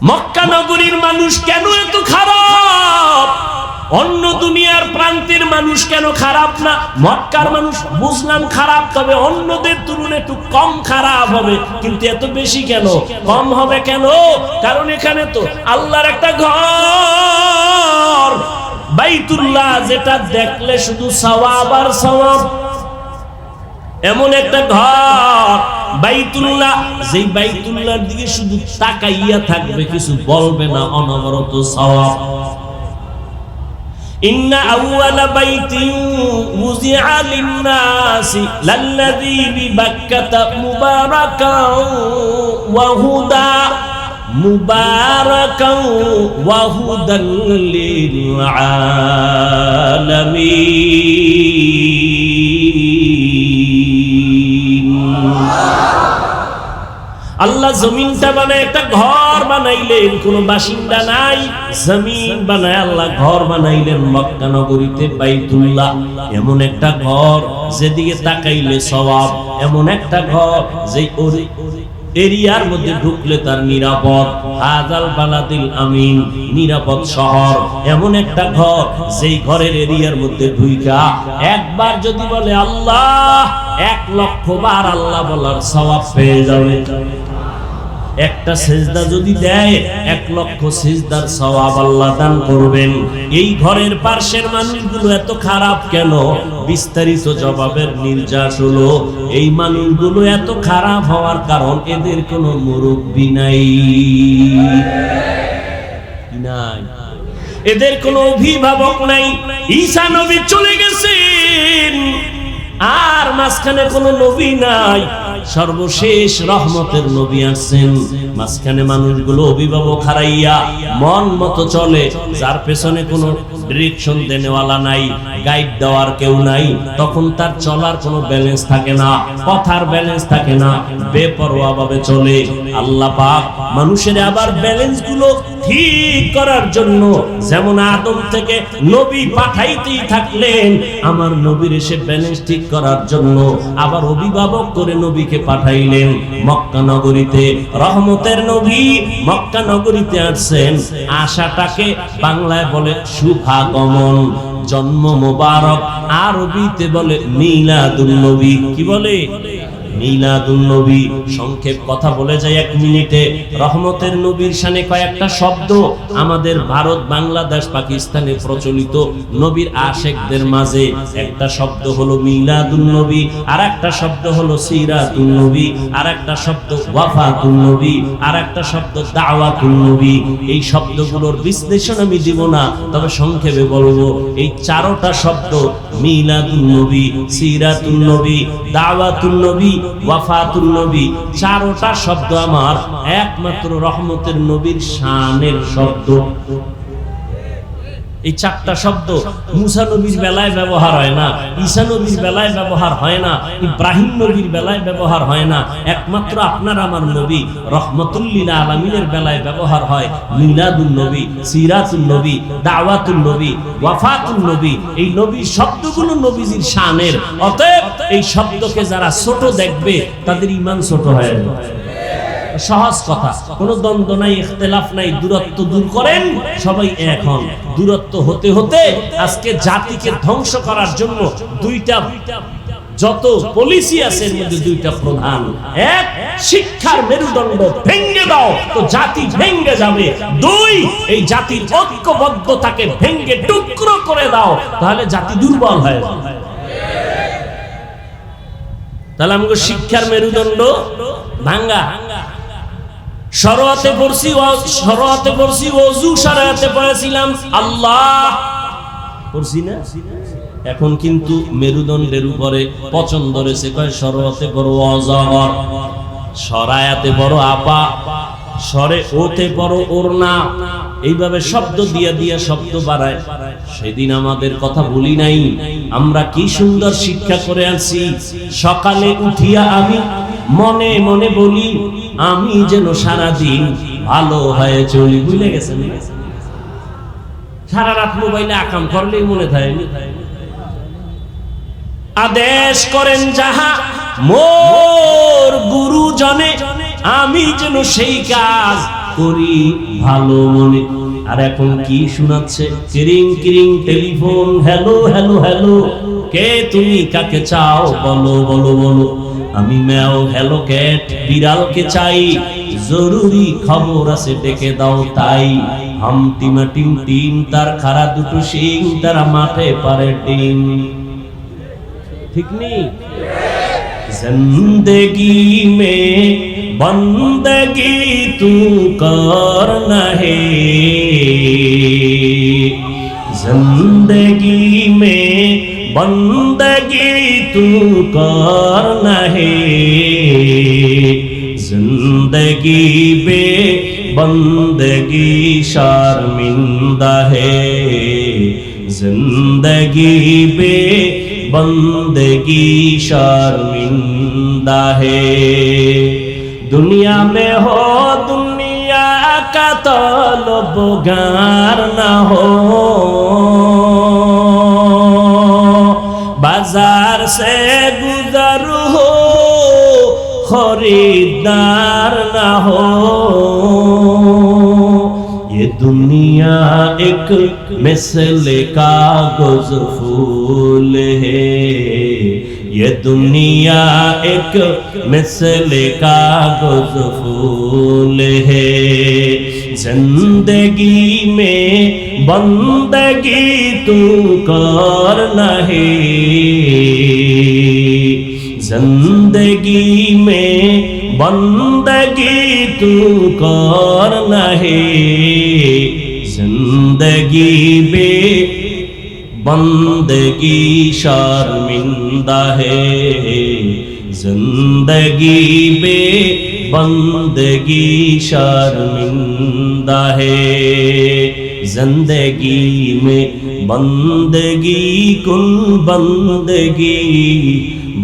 মক্কা নগরীর মানুষ কেন এত খারাপ? অন্য দুনিয়ার প্রান্তের মানুষ কেন খারাপ না? মক্কার মানুষ বুঝলাম খারাপ, তবে অন্যদের তুলনায় একটু কম খারাপ হবে, কিন্তু এত বেশি কেন? কম হবে কেন? কারণ এখানে তো আল্লাহর একটা ঘর বাইতুল্লাহ, যেটা দেখলে শুধু সওয়াব আর সওয়াব। এমন একটা ঘর বাইতুল্লাহ, যেই বাইতুল্লাহর দিকে শুধু তাকাইয়া থাকবে, কিছু বলবে না, অনবরত সওয়াব। ইন্না আউয়ালা বাইতিন উযিআ লিন-নাসি লাল্লাযী বিবাক্কাতা মুবারাকাও ওয়া হুদা মুবারাকাও ওয়া হুদাল লিল আলামিন। আল্লাহ জমিনটা বানায় একটা ঘর বানাইলেন, কোন বাসিন্দা নাই, জমিন বানায় আল্লাহ ঘর বানাইলেন মক্কা নগরীতে বাইতুল্লাহ। এমন একটা ঘর যেদিকে তাকাইলে সওয়াব, এমন একটা ঘর যে এরিয়ার মধ্যে ঢুকলে তার নিরাপদ। হাজাল বালাদিল আমিন, নিরাপদ শহর। এমন একটা ঘর যেই ঘরের এরিয়ার মধ্যে ঢুইকা একবার যদি বলে আল্লাহ, 1,00,000 বার আল্লাহ বলার সওয়াব পেয়ে যাবে। একটা সিজদা যদি দেয় 1,00,000 সিজদার সওয়াব আল্লাহ দান করবেন। এই ঘরের পাশের মানুষগুলো এত খারাপ কেন? বিস্তারিত জবাবের নির্যাস হলো, এই মানুষগুলো এত খারাপ হওয়ার কারণ এদের কোনো মুরব্বি নাই, এদের কোনো অভিভাবক নাই। ঈসা নবী চলে গেছেন, আর মাঝখানে কোনো নবী নাই। সর্বশেষ রহমতের নবী আসছেন, মাঝখানে মানুষগুলো অভিভাবক হারাইয়া মন মতো চলে, যার পেছনে কোনো ডিরেকশন দেনেওয়ালা নাই, গাইড দেওয়ার কেউ নাই। তখন তার চলার কোনো ব্যালেন্স থাকে না, কথার ব্যালেন্স থাকে না, বেপরোয়া ভাবে চলে। আল্লাহ পাক মানুষের আবার ব্যালেন্স গুলো ঠিক করার জন্য, যেমন আদম থেকে নবী পাঠাইতেই থাকলেন, আমার নবীর এসে ব্যালেন্স ঠিক করার জন্য আবার অভিভাবক করে নবীকে পাঠাইলেন মক্কা নগরীতে। রহমতের নবী মক্কা নগরীতে আসছেন, আশাটাকে বাংলায় বলে শুভাগমন, জন্ম মোবারক, আরবিতে বলে মিলাদুন নবী। কি বলে? মিলাদুন নবী। সংক্ষেপ কথা বলে যায় 1 মিনিটে। রহমতের নবীর শানে কয়েকটা শব্দ আমাদের ভারত, বাংলাদেশ, পাকিস্তানে প্রচলিত নবীর আশেকদের মাঝে। একটা শব্দ হলো মিলাদুন নবী, আর একটা শব্দ হলো সিরাতুন নবী, আর একটা শব্দ ওয়াফাতুন নবী, আর একটা শব্দ দাওয়াতুন নবী। এই শব্দগুলোর বিশ্লেষণ আমি দিব না, তবে সংক্ষেপে বলবো, এই 4টা শব্দ মিলাদুন নবী, সিরাতুন নবী, দাওয়াতুন নবী, ওয়াফাতুন নবী, 4টা শব্দ আমার একমাত্র রহমতের নবীর শানের শব্দ। এই 4টা শব্দ মুসা নবীর বেলায় ব্যবহার হয় না, ঈসা নবীর বেলায় ব্যবহার হয় না, ইব্রাহিম নবীর বেলায় ব্যবহার হয় না। একমাত্র আপনার আমার নবী রহমতুল লিল আলামিনের বেলায় ব্যবহার হয় মিলাদুন নবী, সিরাতুন নবী, দাওয়াতুন নবী, ওয়াফাতুন নবী। এই নবীর শব্দগুলো নবীজির শানের। অতএব এই শব্দকে যারা ছোট দেখবে তাদের ঈমান ছোট হয়ে যাবে। সহজ কথা, কোনো দ্বন্দ্ব নাই, ইখতিলাফ নাই, দূরত্ব দূর করেন, সবাই এক হন। দূরত্ব হতে হতে আজকে জাতিকে ধ্বংস করার জন্য দুইটা যত পলিসি আছে এর মধ্যে 2টা প্রধান। এক, শিক্ষার মেরুদণ্ড ভেঙে দাও তো জাতি ভেঙে যাবে। 2, এই জাতির ঐক্যবদ্ধতাকে ভেঙে টুকরো করে দাও, তাহলে জাতি দুর্বল হয়ে যাবে। তাহলে আমাকে শিক্ষার মেরুদণ্ড ভাঙ্গা। শরআতে পড়ছি ওযু শরআতে পড়েছিলাম আল্লাহ পড়ছি না। এখন কিন্তু মেরুদণ্ডের উপরে পছন্দ রয়েছে, কয় শরআতে বড় অজহর, শরায়াতে বড় আপা, সরে ওতে বড় ওরনা, এইভাবে শব্দ দিয়া শব্দ বাড়ায়। সেদিন আমাদের কথা বলি নাই, আমরা কি সুন্দর শিক্ষা করে আছি। সকালে উঠিয়া আমি মনে মনে বলি, আমি যেন সারাদিন ভালো হয়ে চলি। ভুলে গেছেন? সারা রাত মোবাইলে আকাম করলেই মনে থাকে। আদেশ করেন যাহা মোর গুরুজনে, আমি যেন সেই কাজ করি ভালো মনে। আর এখন কি শোনাচ্ছে? কিরিং কিরিং টেলিফোন, হ্যালো হ্যালো হ্যালো, কে তুমি, কাকে চাও, বলো বলো বলো। আমি ম্যাও, হ্যালো ক্যাট, বিড়ালকে চাই, জরুরি খবর আছে, ডেকে দাও তাই। হাম টিমা টিম টিম, তার খাড়া দুটো শিং, তারা মাঠে পারে ডিম। ঠিক নেই? जिंदगी में बंदगी तू करना है, जिंदगी में बंदगी तू करना है, जिंदगी बे बंदगी शर्मिंदा है, जिंदगी बे बंदगी शर्मिंदा है। दुनिया में हो दुनिया का तलबगार न हो, बाजार से गुजर हो खरीदार न हो। ये दुनिया एक मिसल कागज फूल है, ये दुनिया एक मिसल कागज फूल है, जिंदगी में बंदगी तू करना है, जिंदगी में बंदगी तू करना है, जिंदगी बे बंदगी शर्मिंदा है, जिंदगी बे बंदगी शर्मिंदा है। जिंदगी में बंदगी कुल बंदगी,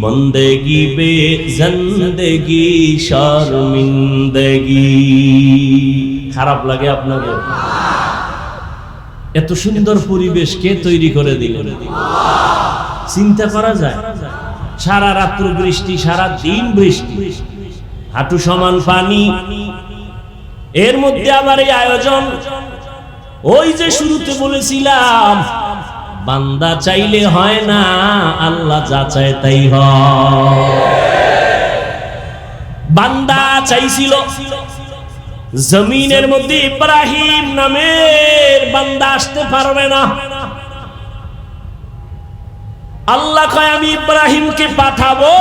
बंदगी बे जिंदगी शर्मिंदगी। খারাপ লাগে আপনাদের? এত সুন্দর পরিবেশ কে তৈরি করে দিল? চিন্তা করা যায়? সারা রাত্র বৃষ্টি, সারা দিন বৃষ্টি, হাঁটু সমান পানি, এর মধ্যে আবার এই আয়োজন। ওই যে শুরুতে বলেছিলাম, বান্দা চাইলে হয় না, আল্লাহ যা চায় তাই হয়। বান্দা চাইছিল জমিনের মধ্যে ইব্রাহিম নামের বান্দা আসতে পারবে না। আল্লাহ কয় আমি ইব্রাহিমকে পাঠাবো।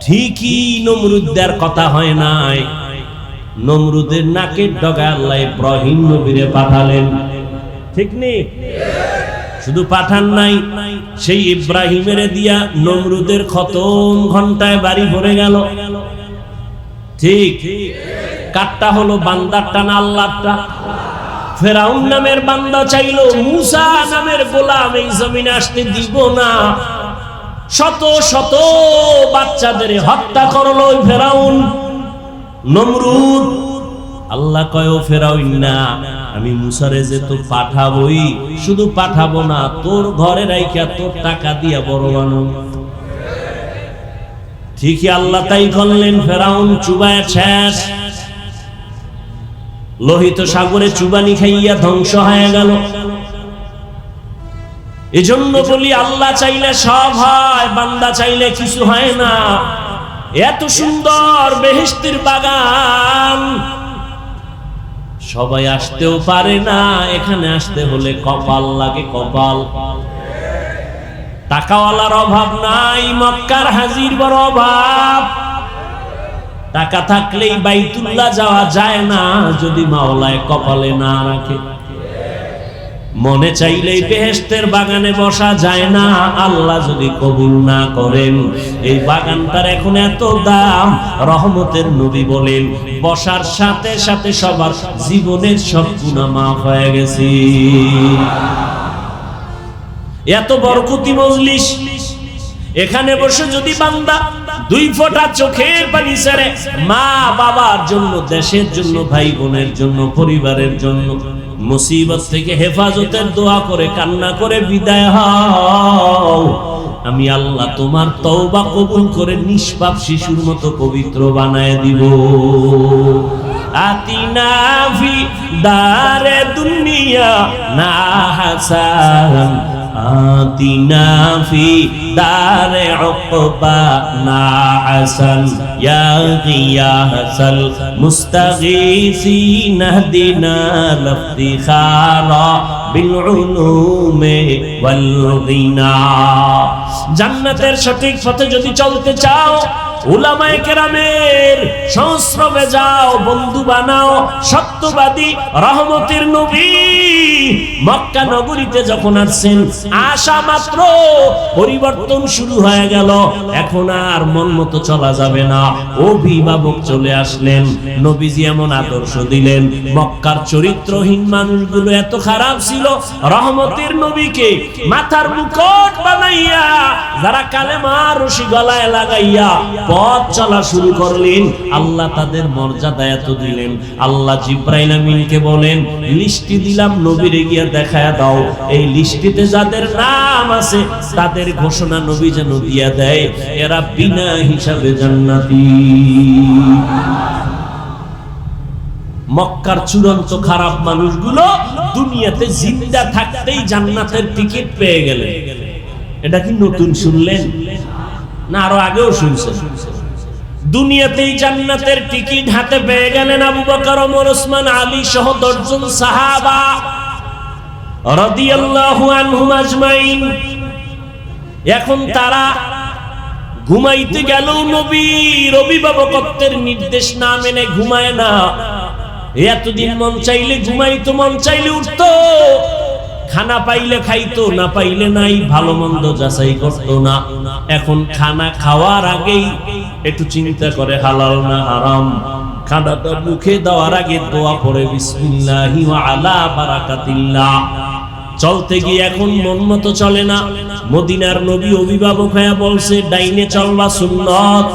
ঠিকই নমরুদের কথা হয় নাই, নমরুদের নাকের ডগা আল্লাহ ইব্রাহিম নবীরে পাঠালেন। ঠিক নেই? শুধু পাঠান নাই, সেই ইব্রাহিমের দিয়া নমরুদের খতম ঘন্টায় বাড়ি ভরে গেল। ঠিক কাটটা হলো বান্দারটা না আল্লাহটা? ফেরাউন নামের বান্দা চাইলো মুসা নামের গোলাম এই জমিনে আসতে দিব না, শত শত বাচ্চাদের হত্যা করলো ওই ফেরাউন নমরুদ। আল্লাহ কয় ও ফেরাউন না, আমি মুসারে যে তো পাঠাবই, শুধু পাঠাবো না, তোর ঘরে রাইখা তোর টাকা দিয়া বড় বানো। ঠিকই আল্লাহ তাই করলেন। ফেরাউন চুবায় শেষ, লোহিত সাগরে চুবানি খাইয়া ধ্বংস হয়ে গেল। এজন্য বলি আল্লাহ চাইলে সব হয়, বান্দা চাইলে কিছু হয় না। এত সুন্দর বেহেশতের বাগান সবাই আসতেও পারে না, এখানে আসতে হলে কপাল লাগে, কপাল। টাকাওয়ালার অভাব নাই, মক্কার হাজির বড় অভাব। টাকা থাকলেই বাইতুল্লাহ যাওয়া যায় না যদি মাওলায় কপালে না রাখে। মনে চাইলেই বেহেশতের বাগানে বসা যায় না, আল্লাহ যদি কবুল না করেন। এই বাগানটার এখন এত দাম, রহমতের নবী বলেন বসার সাথে সাথে সবার জীবনের সব গুনাহ মাফ হয়ে গেছে। এত বরকতি মজলিস, এখানে বসে যদি বান্দা দুই ফোঁটা চোখের পানি ছেড়ে মা বাবার জন্য, দেশের জন্য, ভাই বোনের জন্য, পরিবারের জন্য মুসিবত থেকে হেফাজতের দোয়া করে কান্না করে বিদায় হও, আমি আল্লাহ তোমার তওবা কবুল করে নিষ্পাপ শিশুর মতো পবিত্র বানায় দিব। আতিনা ফি দারে দুনিয়া না হাসান আতিনা ফি দারে উকবা না হাসান ইয়া গিয়াসাল মুস্তাগীসিন হদিনা লফতিখারা বিল উলুমে ওয়াল গিনা। জান্নাতের সঠিক পথে যদি চলতে চাও উলামায়ে কেরামের সংস্রবে যাও, বন্ধু বানাও। সত্যবাদী রহমতের নবী মক্কা নগরীতে যখন আসছেন, আসা মাত্র পরিবর্তন শুরু হয়ে গেল। এখন আর মন মতো চলা যাবে না, অভিভাবক চলে আসলেন। নবীজি এমন আদর্শ দিলেন, মক্কার চরিত্রহীন মানুষগুলো এত খারাপ ছিল, রহমতের নবীকে মাথার মুকুট বানাইয়া যারা কালেমার রশি গলায় লাগাইয়া পথ চলা শুরু করলেন, আল্লাহ তাদের মর্যাদা এত দিলেন। আল্লাহ জিব্রাইল আমিনকে বলেন, লিস্টি দিলাম, নবীরে গিয়া দেখায়া দাও। এই লিস্টিতে যাদের নাম আছে তাদের ঘোষণা নবী যেন দিয়া দেয়, এরা বিনা হিসাবে জান্নাতি। মক্কার চূড়ান্ত খারাপ মানুষগুলো দুনিয়াতে জিন্দা থাকতেই জান্নাতের টিকিট পেয়ে গেলেন। এটা কি নতুন শুনলেন না আরো আগেও শুনছেন? দুনিয়াতেই জান্নাতের টিকিট হাতে পেয়ে গেলেন আবু বকর, ওমর, ওসমান, আলী সহ 10 জন সাহাবা রাদিয়াল্লাহু আনহুম আজমাইন। এখন তারা ঘুমাইতে গেল, নবীর অভিভাবকত্বের নির্দেশ না মেনে ঘুমায় না। এতদিন মন চাইলে ঘুমাইতো, মন চাইলে উঠতো, খানা পাইলে খাইতো, না পাইলে নাই, ভালো মন্দ যাচাই করতো না। এখন খানা খাওয়ার আগেই একটু চিন্তা করে হালাল না হারাম। খানাটা মুখে দেওয়ার আগে দোয়া পড়ে বিসমিল্লাহি ওয়া আলা বারাকাতিল্লাহ। চলতে গিয়ে এখন মন মতো চলে না। মদিনার নবী অভিভাবক হয়ে বলছে, ডাইনে চলবা সুন্নত,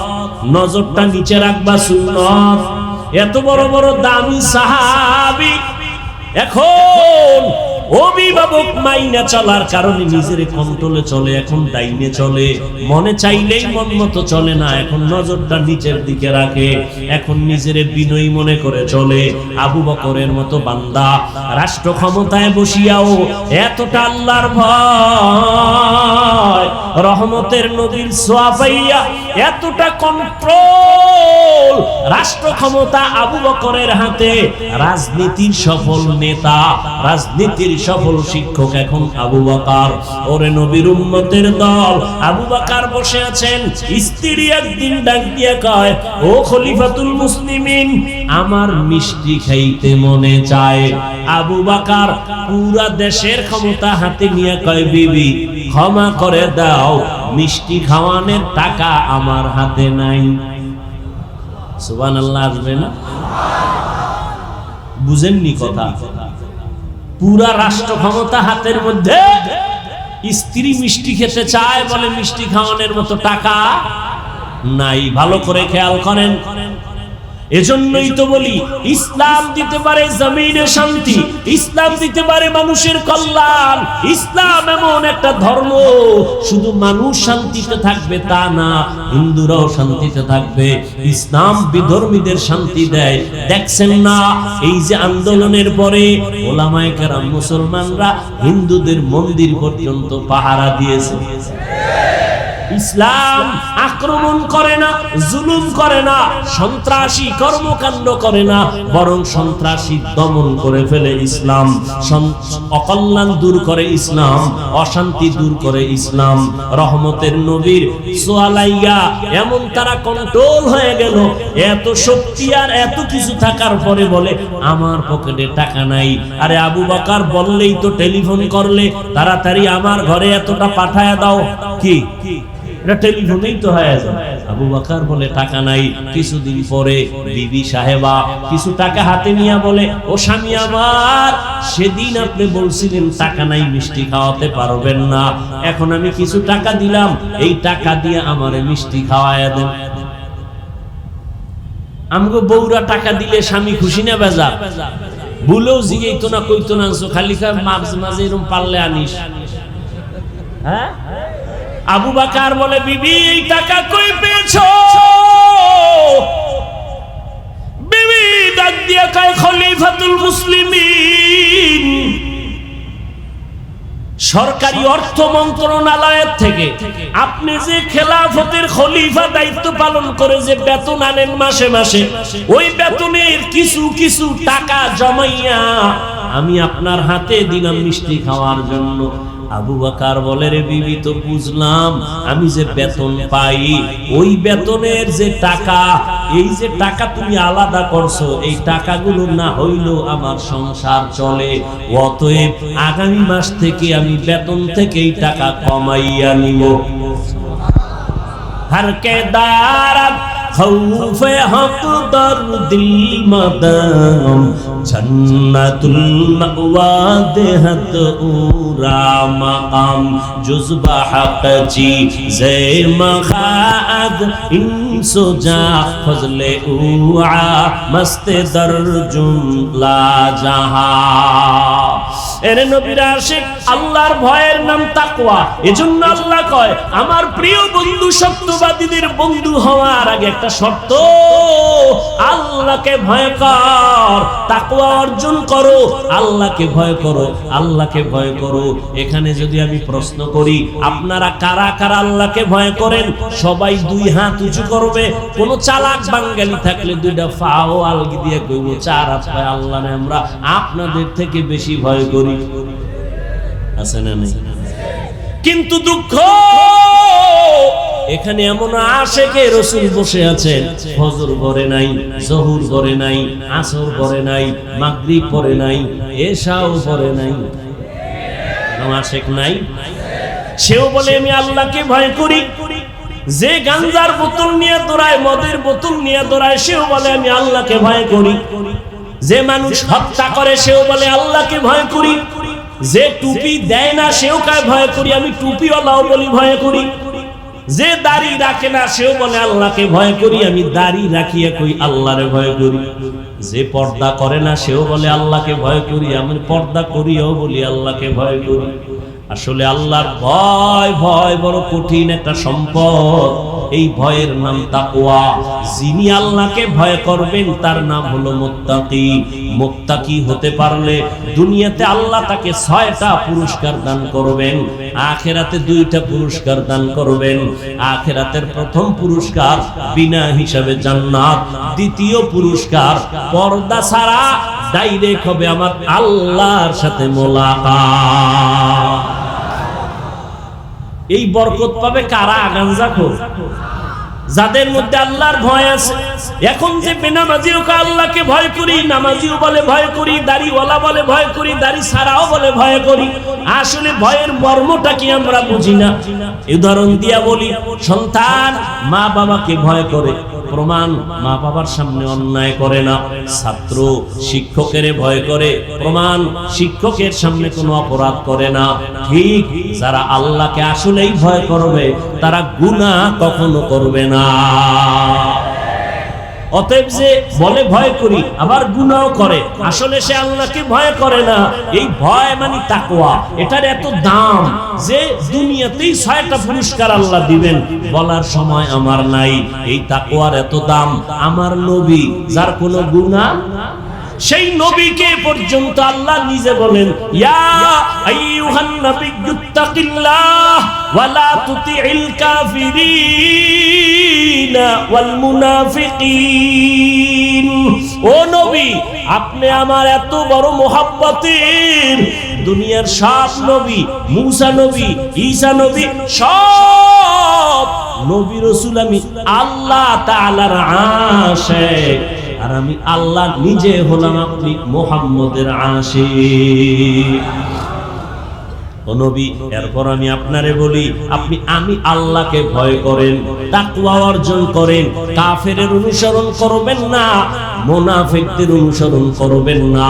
নজরটা নিচে রাখবা সুন্নত। এত বড় বড় দামি সাহাবী এখন অভিভাবক মাইনা চলার কারণে নিজের কন্ট্রোলে চলে, এখন ডাইনে চলে, মনে চাইলেই মন মতো চলে না। এখন নজরটা নিচের দিকে রাখে, এখন নিজের বিনয়ী মনে করে চলে। আবু বকরের মতো বান্দা রাষ্ট্র ক্ষমতায় বসিয়াও এতটা আল্লাহর ভয়, রহমতের নবীর ছোঁয়া পাইয়া এতটা কন্ট্রোল, রাষ্ট্র ক্ষমতা আবু বকরের হাতে। রাজনীতির সফল নেতা, রাজনীতির সফল শিক্ষক এখন আবু বকর। ওরে নবীর উম্মতের দল, আবু বকর বসে আছেন। স্ত্রী একদিন ডাক দিয়া কয়, ও খলিফাতুল মুসলিমিন, আমার মিষ্টি খাইতে মনে চায়। আবু বকর পুরা দেশের ক্ষমতা হাতে নিয়ে কয়, বিবি ক্ষমা করে দাও, মিষ্টি খাওয়ানোর টাকা আমার হাতে নাই। সুবহানাল্লাহ আসবে না? বুঝেননি কথা? পুরা রাষ্ট্র ক্ষমতা হাতের মধ্যে, স্ত্রী মিষ্টি খেতে চায়, বলে মিষ্টি খাওয়ানোর মতো টাকা নাই। ভালো করে খেয়াল করেন। এজন্যই তো বলি, ইসলাম দিতে পারে জমিনে শান্তি, ইসলাম দিতে পারে মানুষের কল্যাণ। ইসলাম এমন একটা ধর্ম, শুধু মানুষ শান্তিতে থাকবে তা না, হিন্দুরাও শান্তিতে থাকবে। ইসলাম বিধর্মীদের শান্তি দেয়। দেখছেন না, এই যে আন্দোলনের পরে ওলামায়ে কেরাম মুসলমানরা হিন্দুদের মন্দির পর্যন্ত পাহারা দিয়েছে। ইসলাম আক্রমণ করে না, জুলুম করে না, সন্ত্রাসী কর্মকাণ্ড করে না, বরং সন্ত্রাসী দমন করে ফেলে ইসলাম। অকল্যাণ দূর করে ইসলাম, অশান্তি দূর করে ইসলাম। রহমতের নবীর সোয়ালাইয়া এমন তারা কন্ট্রোল হয়ে গেল। এত শক্তি আর এত কিছু থাকার পরে বলে, আমার পকেটে টাকা নাই। আরে আবু বকর বললেই তো, টেলিফোন করলে তাড়াতাড়ি আমার ঘরে এতটা পাঠায় দাও, কি এটা টেলিফোনেই তো হয়ে যায়। আবু বকর বলে টাকা নাই। কিছুদিন পরে বিবি সাহেবা কিছু টাকা হাতে নিয়ে বলে, ও স্বামী আমার, সেদিন আপনি বলছিলেন টাকা নাই, মিষ্টি খাওয়াতে পারবেন না, এখন আমি কিছু টাকা দিলাম, এই টাকা দিয়ে আমারে মিষ্টি খাওয়ায়া দেন। আমগো বউরা টাকা দিলে স্বামী খুশি না বেজা? ভুলেও জিগেইতো না, কইতো না, খালি মাঝে মাঝে এরকম পারলে আনিস। হ্যাঁ, আবু বকর বলে, বিবি এই টাকা কই পেয়েছো? বিবি ডাক দিয়া কয় খলিফাতুল মুসলিমিন, সরকারি অর্থ মন্ত্রণালয়ের থেকে আপনি যে খেলাফতের খলিফা দায়িত্ব পালন করে যে বেতন আনেন মাসে মাসে, ওই বেতনের কিছু কিছু টাকা জমাইয়া আমি আপনার হাতে দিলাম মিষ্টি খাওয়ার জন্য। আবু বকর বলে, রে বিবি, তো বুঝলাম, আমি যে বেতন পাই ওই বেতনের যে টাকা, এই যে টাকা তুমি আলাদা করছো, এই টাকাগুলো না হইলেও আমার সংসার চলে, অতএব আগামী মাস থেকে আমি বেতন থেকে এই টাকা কমাইয়া নিব। হরকে দারাত খৌফে হক দরদিল মাদাম জন্নাতুল মাওয়া দেহত উরা মাকাম জুজবা হক জি জে মখাদ ইনসো জা ফজলে উআ মস্তে দরজুম লা জাহা। এরে নবীর আশিক, আল্লাহর ভয়ের নাম তাকওয়া। এজন্য আল্লাহ কয়, আমার প্রিয় বন্ধু, সত্যবাদীদের বন্ধু হওয়ার আগে একটা শর্ত, আল্লাহকে ভয় কর, তাকওয়া অর্জন করো, আল্লাহকে ভয় করো, আল্লাহকে ভয় করো। এখানে যদি আমি প্রশ্ন করি, আপনারা কারা কারা আল্লাহকে ভয় করেন? সবাই দুই হাত উঁচু করবে। কোন চালাক বাঙালি থাকলে দুইটা ফাও আলগি দিয়ে কইব, চার হাত পায় আল্লাহরে আমরা আপনাদের থেকে বেশি ভয় করি। আছে না নেই? কিন্তু দুঃখ, এখানে এমন আশেকে রাসূল বসে আছেন, ফজর পড়ে নাই, জোহর পড়ে নাই, আসর পড়ে নাই, মাগরিব পড়ে নাই, এশাও পড়ে নাই। এরকম আশেক নাই? সেও বলে আমি আল্লাহকে ভয় করি। যে গাঞ্জার বোতল নিয়ে দৌড়ায়, মদের বোতল নিয়ে দৌড়ায়, সেও বলে আমি আল্লাহকে ভয় করি। যে মানুষ হত্যা করে, সেও বলে আল্লাহকে ভয় করি। যে টুপি দেয় না, সেও কয় ভয় করি, আমি টুপিওয়ালাও বলি ভয় করি। যে দাড়ি রাখে না, সেও বলে আল্লাহকে ভয় করি, আমি দাড়ি রাখিয়া কই আল্লাহরে ভয় করি। যে পর্দা করে না, সেও বলে আল্লাহকে ভয় করি, আমি পর্দা করিও বলি আল্লাহকে ভয় করি। আসলে আল্লাহর ভয়, ভয় বড় কঠিন একটা সম্পদ। এই ভয়ের নাম তাকওয়া। যিনি আল্লাহকে ভয় করবেন তার নাম হলো মুত্তাকি। মুত্তাকি হতে পারলে দুনিয়াতে আল্লাহ তাকে 6টা পুরস্কার দান করবেন, আখিরাতে 2টা পুরস্কার দান করবেন। আখিরাতের প্রথম পুরস্কার বিনা হিসাবে জান্নাত, দ্বিতীয় পুরস্কার পর্দা ছাড়া ডাইরেক্ট হবে আমার আল্লাহর সাথে মোলাকাত। এই বরকত পাবে কারা? গাঞ্জাখোর। যাদের মধ্যে আল্লাহর ভয় আছে। এখন যে বেনামাজিও আল্লাহকে ভয় করি, নামাজিও বলে ভয় করি, দাড়িওয়ালা বলে ভয় করি, দাড়ি ছাড়াও বলে ভয় করি। আসলে ভয়ের মর্মটা কি আমরা বুঝি না। উদাহরণ দিয়া বলি, সন্তান মা বাবাকে ভয় করে, প্রমাণ মা বাবার সামনে অন্যায় করে না। ছাত্র শিক্ষকের ভয় করে, প্রমাণ শিক্ষকের সামনে কোনো অপরাধ করে না। ঠিক যারা আল্লাহকে আসলেই ভয় করবে তারা গুনাহ কখনো করবে না। অতএব যে বলে ভয় করি আবার গুনাহ করে, আসলে সে আল্লাহকে ভয় করে না। এই ভয় মানে তাকওয়া। এটার এত দাম যে দুনিয়াতেই 6টা পুরস্কার আল্লাহ দিবেন, বলার সময় আমার নাই। এই তাকওয়ার এত দাম। আমার নবী যার কোনো গুনাহ, সেই নবীকে পর্যন্ত আল্লাহ নিজে বলেন, ইয়া আইয়ুহান নাবিয়্যুত্তাকিল্লাহ ওয়া লা তুতিইল কাফিরিনা ওয়াল মুনাফিকিন। ও নবী, আপনি আমার এত বড় মুহাব্বতের, দুনিয়ার সব নবী, মুসা নবী, ঈসা নবী, সব নবী রাসূল আমি আল্লাহ তাআলার আশিক, আর আমি আল্লাহ নিজে হলাম আপনি মুহাম্মদের আশিক। ও নবী, এরপর আমি আপনারে বলি, আমি আল্লাহকে ভয় করেন, তাকওয়া অর্জন করেন, কাফেরের অনুসরণ করবেন না, মুনাফিকদের অনুসরণ করবেন না।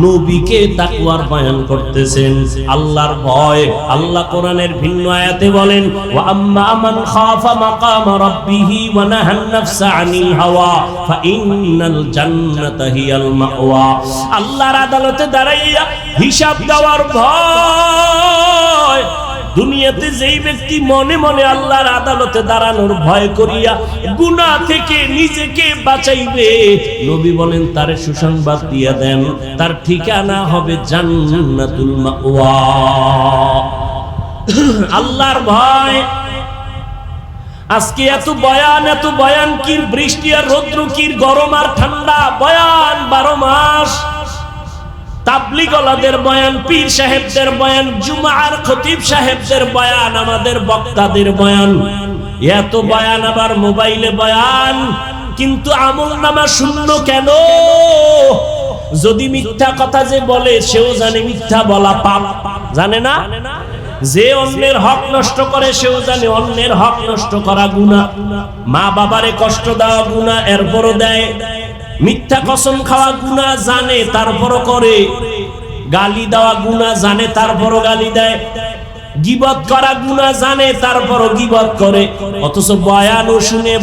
নবীকে তাকওয়ার বয়ান করতেছেন, আল্লাহর ভয়। আল্লাহ কোরআনের ভিন্ন আয়াতে বলেন, ওয়া আম্মা মান খাফা মাকাম রাব্বিহি ওয়া নাহান নাফসা আনিল হাওয়া ফা ইন্নাল জান্নাতা হিয়াল মাওয়া। আল্লাহর আদালতে দাঁড়াইয়া হিসাব দেওয়ার ভয়, দুনিয়াতে যেই ব্যক্তি মনে মনে আল্লাহর আদালতে দাঁড়ানোর ভয় করিয়া গুনাহ থেকে নিজেকে বাঁচাইবে, নবী বলেন তারে সুসংবাদ দিয়ে দেন, তার ঠিকানা হবে জান্নাতুল মাওয়া। আল্লাহর ভয়। আজকে এত বয়ান কি, বৃষ্টি আর রৌদ্র কি, গরম আর ঠান্ডা, বয়ান 12 মাস। তাবলীগওয়ালাদের বয়ান, পীর সাহেবদের বয়ান, জুমার খতিব সাহেবদের বয়ান, আমাদের বক্তাদের বয়ান, এত বয়ান, আবার মোবাইলে বয়ান, কিন্তু আমলনামা শূন্য কেন? যদি মিথ্যা কথা যে বলে সেও জানে মিথ্যা বলা পাপ, জানে না? যে অন্যের হক নষ্ট করে সেও জানে অন্যের হক নষ্ট করা গুনাহ। মা বাবারে কষ্ট দেওয়া গুনাহ, এরপরও দেয়। মিথ্যা কসম খাওয়া গুনাহ, জানে তারপরও করে। গালি দেওয়া গুনাহ, জানে তারপরও গালি দেয়। গীবত করা গুনাহ, জানে তারপরও গীবত করে। অথচ বয়ানও শুনে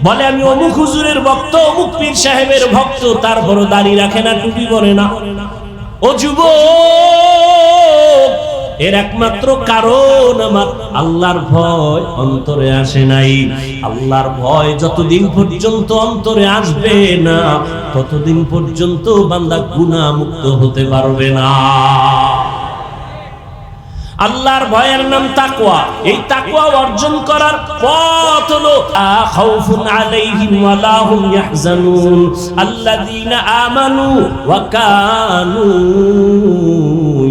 বলে আমি অমুক হুজুরের ভক্ত, অমুক পীর সাহেবের ভক্ত, তারপরও দাড়ি রাখে না, টুপি পরে না। ও যুবক, এর একমাত্র কারণ আমার আল্লাহর ভয় অন্তরে আসে নাই। আল্লাহর ভয় যতদিন পর্যন্ত অন্তরে আসবে না, ততদিন পর্যন্ত বান্দা গুনাহ মুক্ত হতে পারবে না। আল্লাহর ভয়ের নাম তাকওয়া। এই তাকওয়া অর্জন করার পথ হলো খাউফুন আলাইহিম ওয়া লা হুম ইয়াহজানুন আল্লাযীনা আমানু ওয়া কানু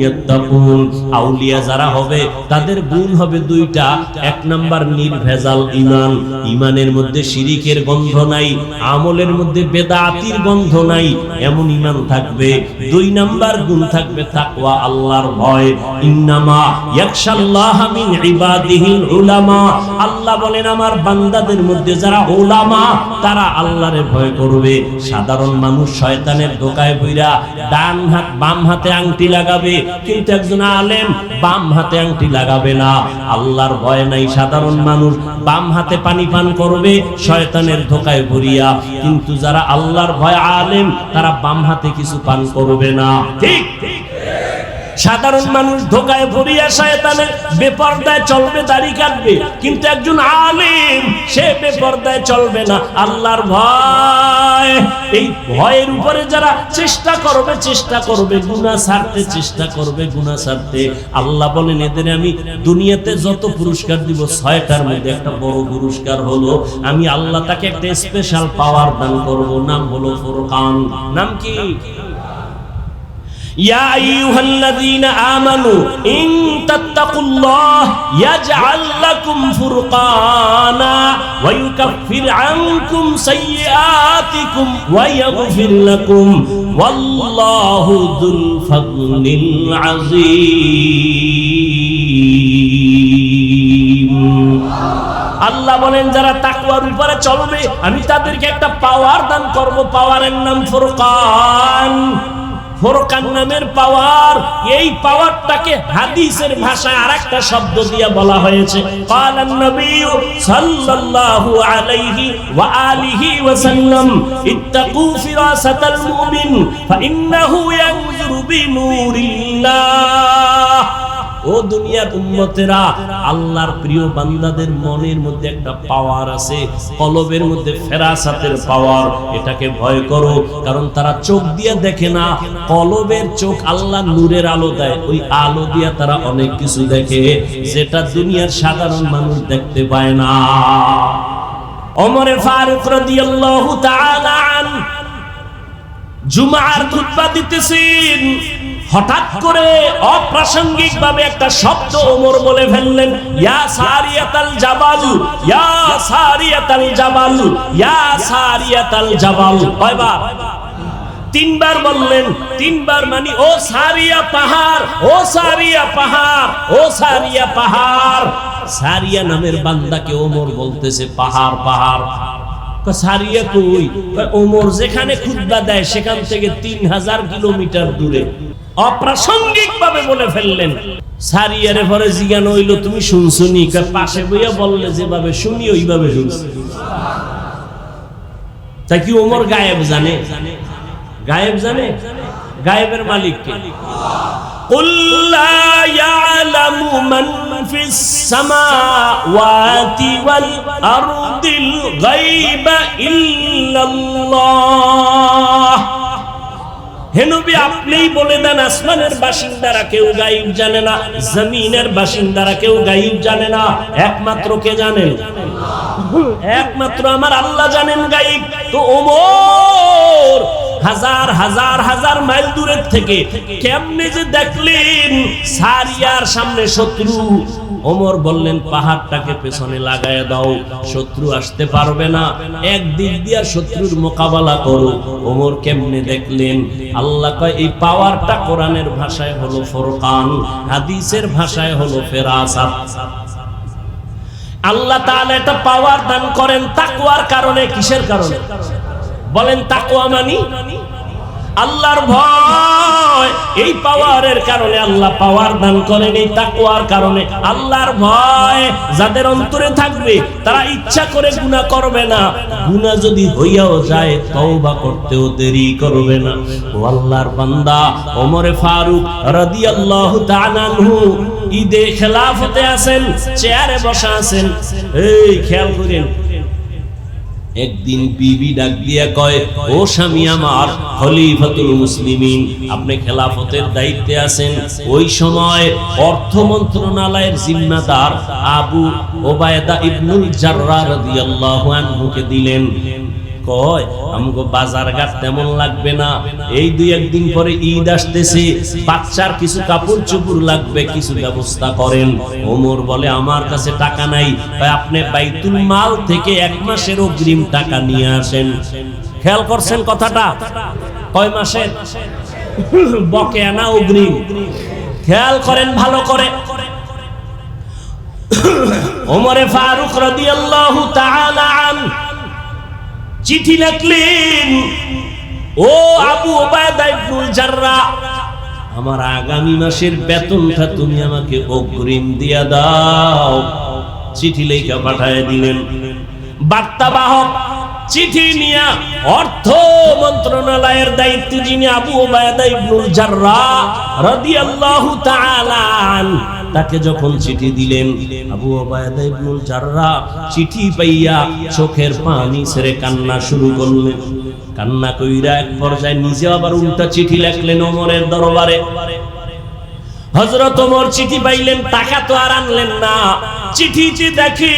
ইয়াত্তাকুন। আউলিয়া যারা হবে তাদের গুণ হবে দুইটা। এক নাম্বার নির্ভেজাল ঈমান, ঈমানের মধ্যে শিরিকের গন্ধ নাই, আমলের মধ্যে বেদাতির গন্ধ নাই, এমন ঈমান থাকবে। দুই নাম্বার গুণ থাকবে তাকওয়া, আল্লাহর ভয়। ইন্নামা ইয়াখশাল্লাহা মিন ইবাদিহিল উলামা। আল্লাহ বলেন আমার বান্দাদের মধ্যে যারা উলামা, তারা আল্লাহরে ভয় করবে। সাধারণ মানুষ শয়তানের ধোঁকায় পইরা ডান হাত বাম হাতে আংটি লাগাবে, কিন্তু একজন আলেম বাম হাতে আংটি লাগাবে না। আল্লাহর ভয় নাই সাধারণ মানুষ বাম হাতে পানি পান করবে শয়তানের ধোঁকায় পড়িয়া, কিন্তু যারা আল্লাহর ভয় আলেম তারা বাম হাতে কিছু পান করবে না। ঠিক? সাধারণ মানুষ ধোঁকায় পড়িয়া শয়তানের বেপরদায় চলবে, দাড়ি কাটবে, কিন্তু একজন আলেম সে বেপরদায় চলবে না। আল্লাহর ভয়, এই ভয়ের উপরে যারা চেষ্টা করবে গুনাহ ছাড়তে, চেষ্টা করবে গুনাহ ছাড়তে, আল্লাহ বলেন এদের আমি দুনিয়াতে যত পুরস্কার দিব 6টার মধ্যে একটা বড় পুরস্কার হলো আমি আল্লাহ তাকে একটা স্পেশাল পাওয়ার দান করব, নাম হলো ফুরকান। নাম কি? ইয়া আইয়ুহাল্লাযীনা আমানু ইন তাত্তাকুল্লাহ ইয়াজআল লাকুম ফুরকানা ওয়া ইউকাফির আনকুম সাইয়্যাতিকুম ওয়া ইয়াগফির লাকুম ওয়াল্লাহু যুল ফাদলিল আযীম। আল্লাহ বলেন যারা তাকওয়ার উপরে চলবে আমি তাদেরকে একটা পাওয়ার দান করব, পাওয়ারের নাম ফুরকান। ফুরকান নামের পাওয়ার, এই পাওয়ারটাকে হাদিসের ভাষায় আরেকটা শব্দ দিয়ে বলা হয়েছে। ক্বালান নবী সাল্লাল্লাহু আলাইহি ওয়া আলিহি ওয়া সাল্লাম ইত্তাকু ফিরাসাতাল মুমিন ফাইন্নাহু ইয়ানজুরু বিনুরিল্লাহ। ও দুনিয়ার উম্মতেরা, আল্লাহর প্রিয় বান্দাদের মনের মধ্যে একটা পাওয়ার আছে, কলবের মধ্যে ফেরাসাতের পাওয়ার। এটাকে ভয় করো, কারণ তারা চোখ দিয়ে দেখে না, কলবের চোখ আল্লাহ নূরের আলো দেয়, ওই আলো দিয়ে তারা অনেক কিছু দেখে যেটা দুনিয়ার সাধারণ মানুষ দেখতে পায় না। ওমর ফারুক রাদিয়াল্লাহু তাআলা আনহু জুমার খুতবা দিতেছেন, হঠাৎ করে অপ্রাসঙ্গিক ভাবে একটা শব্দ ওমর বলে ফেললেন, ইয়া সারিয়াতাল জাবাল, ইয়া সারিয়াতাল জাবাল, ইয়া সারিয়াতাল জাবাল। কয়বার? 3বার বললেন। 3বার মানে ও সারিয়া পাহাড়, ও সারিয়া পাহাড়, ও সারিয়া পাহাড়। সারিয়া নামের বান্দাকে ওমর বলতেছে পাহাড় পাহাড়। সারিয়া কই? ওমর যেখানে খুতবা দেয় সেখান থেকে 3000 কিলোমিটার দূরে। অপ্রাসঙ্গিক ভাবে বলে ফেললেন। সারিয়ারে পরে জিজ্ঞাসা হইল তুমি শুনছো নি? পাশে বইয়া বললে যেভাবে শুনি ওইভাবে শুনছি। তাই কি ওমর গায়েব জানে? গায়েব জানে? গায়েবের মালিক কে? কুল লা ইয়ালামু মান ফিস সামাওয়াতি ওয়াল আরদিল গায়বা ইল্লাল্লাহ। হে নবী, আপনিই বলে দেন, আসমানের বাসিন্দারা কেউ গায়ব জানে না, জমিনের বাসিন্দারা কেউ গায়ব জানে না, একমাত্র কে জানেন? একমাত্র আমার আল্লাহ জানেন গায়ব। তো ওমর হাজার হাজার হাজার মাইল দূরের থেকে কেমনে যে দেখলেন সারিয়ার সামনে শত্রু, ওমর বললেন পাহাড়টাকে পেছনে লাগায় দাও, শত্রু আসতে পারবে না, একদিক দিয়ে শত্রুর মোকাবেলা করো। ওমর কেমনে দেখলেন? আল্লাহ কয় এই পাওয়ারটা কোরআনের ভাষায় হলো ফুরকান, হাদিসের ভাষায় হলো ফেরাসাত। আল্লাহ তাআলা এটা পাওয়ার দান করেন তাকওয়ার কারণে। কিসের কারণে বলেন? তাকওয়া মানি আল্লাহর ভয়। এই পাওয়ারের কারণে আল্লাহ পাওয়ার দান করেন, এই তাকওয়ার কারণে। আল্লাহর ভয় যাদের অন্তরে থাকবে তারা ইচ্ছা করে গুনাহ করবে না, গুনাহ যদি হইয়াও যায় তওবা করতেও দেরি করবে না। ও আল্লাহর বান্দা, ওমরে ফারুক রাদিয়াল্লাহু তাআলা আনহু ঈদে খেলাফতে আছেন, চেয়ারে বসা আছেন। এই খেয়াল করেন, একদিন বিবি ডাক দিয়া কয়, ও স্বামী আমার, খলিফাতুল মুসলিমিন, আপনি খেলাফতের দায়িত্বে আছেন। ওই সময় অর্থ মন্ত্রণালয়ের জিম্মাদার আবু ওবায়দা ইবনুল জাররাহ রাদিয়াল্লাহু আনহুকে দিলেন। কয়, আমগো বাজার ঘাট তেমন লাগবে না, এই দুই একদিন পরে ঈদ আসতেছে, বাচ্চার কিছু কাপড় চোপড় লাগবে, কিছু ব্যবস্থা করেন। ওমর বলে, আমার কাছে টাকা নাই, তাই আপনি বাইতুল মাল থেকে 1 মাসের অগ্রিম টাকা নিয়ে আসেন। খেয়াল করছেন কথাটা? কয় মাসের? বকেয়া না অগ্রিম। খেয়াল করেন ভালো করে। ওমরে ফারুক রাদিয়াল্লাহু তাআলা আনহু চিঠি লিখলেন, ও আবু ওবায়দা ইবনুল জাররাহ, আমার আগামী মাসের বেতনটা তুমি আমাকে অগ্রিম দিয়া দাও। চিঠি লেখা পাঠায় দিলেন। বার্তাবাহক চিঠি নিয়ে অর্থ মন্ত্রণালয়ের দায়িত্ব যিনি আবু ওবায়দা ইবনুল জাররাহ রাদিয়াল্লাহু তাআলা আনহু, তাকে যখন চিঠি দিলেন, আবু ওবায়দা ইবনুল জাররাহ চিঠি পাইয়া চোখের পানি ছেড়ে কান্না শুরু করলেন। কান্না কইরা এক পর্যায়ে নিজে আবার উল্টা চিঠি লিখলেন ওমরের দরবারে। হযরত ওমর চিঠি পাইলেন, টাকা তো আর আনলেন না। চিঠিটি দেখি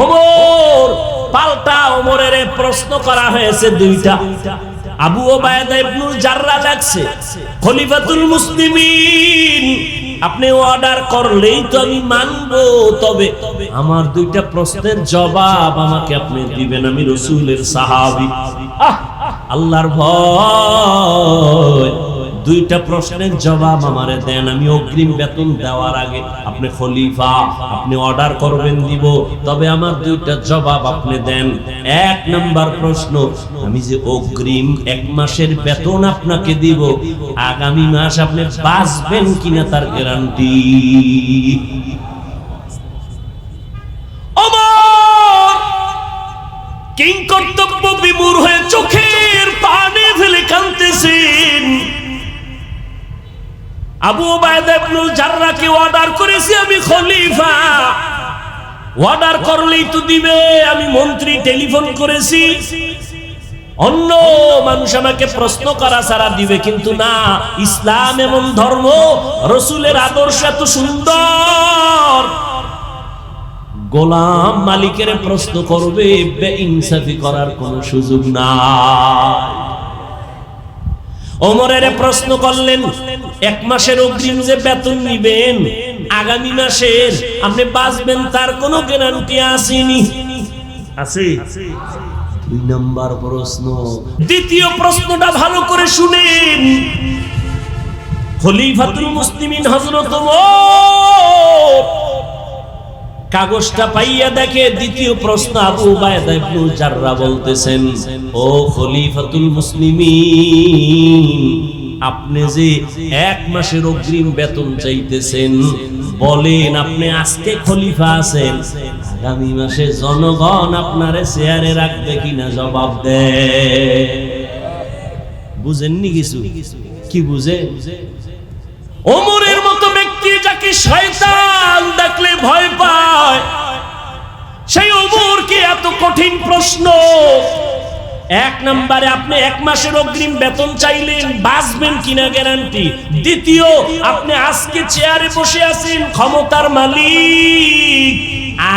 ওমর পাল্টা ওমরের প্রশ্ন করা হয়েছে দুইটা। আবু ওবায়দা ইবনুল জাররাহ লাগছে, খলিফাতুল মুসলিমিন, আপনি অর্ডার করলেই তো আমি মানবো, তবে আমার দুইটা প্রশ্নের জবাব আমাকে আপনি দিবেন, আমি রাসূলের সাহাবী। আল্লাহর ভয়, দুইটা প্রশ্নের জবাব আমারে দেন, আমি অগ্রিম বেতন দেওয়ার আগে, আপনি খলিফা, আপনি অর্ডার করবেন দিব, তবে আমার দুইটা জবাব আপনি দেন। 1 নাম্বার প্রশ্ন, আমি যে অগ্রিম 1 মাসের বেতন আপনাকে দিব, আগামী মাস আপনি বাঁচবেন কিনা তার গ্যারান্টি। ওমর কিং কর্তব্য বিমূঢ় হয়ে চোখের পানি ফেলে কাঁদতেছেন। আবু ওবায়দা ইবনুল জাররাহকে অর্ডার করেছি আমি খলিফা, অর্ডার করলেই তো দিবে, আমি মন্ত্রী, টেলিফোন করেছি, অন্য মানুষ আমাকে প্রশ্ন করা ছাড়া দিবে, কিন্তু না, ইসলাম এমন ধর্ম, রাসূলের আদর্শ এত সুন্দর, গোলাম মালিকের প্রশ্ন করবে, বেইনসাফি করার কোনো সুযোগ নাই। ওমরের প্রশ্ন করলেন, 1 মাসের অগ্রিম যে বেতন নিবেন, আগামী মাসের আপনি বাঁচবেন তার কোনো গ্যারান্টি আসেনি? আছে। 2 নাম্বার প্রশ্ন। দ্বিতীয় প্রশ্নটা ভালো করে শুনেন। খলিফাতুল মুসলিমিন হযরত ওমর কাগজটা পাইয়া দেখে, দ্বিতীয় প্রশ্ন আবু ওবায়দা ইবনুল জাররাহ বলতেছেন, ও খলিফাতুল মুসলিমিন, আপনি যে 1 মাসের অগ্রিম বেতন চাইতেছেন, বলেন আপনি আজকে খলিফা আছেন, আগামী মাসে জনগণ আপনারে চেয়ারে রাখবে কিনা জবাব দেন। বুঝেননি কিছু? কি বুঝে? ওমরের মতো ব্যক্তি যাকে শয়তান দেখলে ভয় পায়, সেই ওমরকে এত কঠিন প্রশ্ন। এক নম্বরে আপনি 1 মাসের অগ্রিম বেতন চাইলেন, বাঁচবেন কিনা গ্যারান্টি। দ্বিতীয়, আপনি আজকে চেয়ারে বসে আছেন, ক্ষমতার মালিক,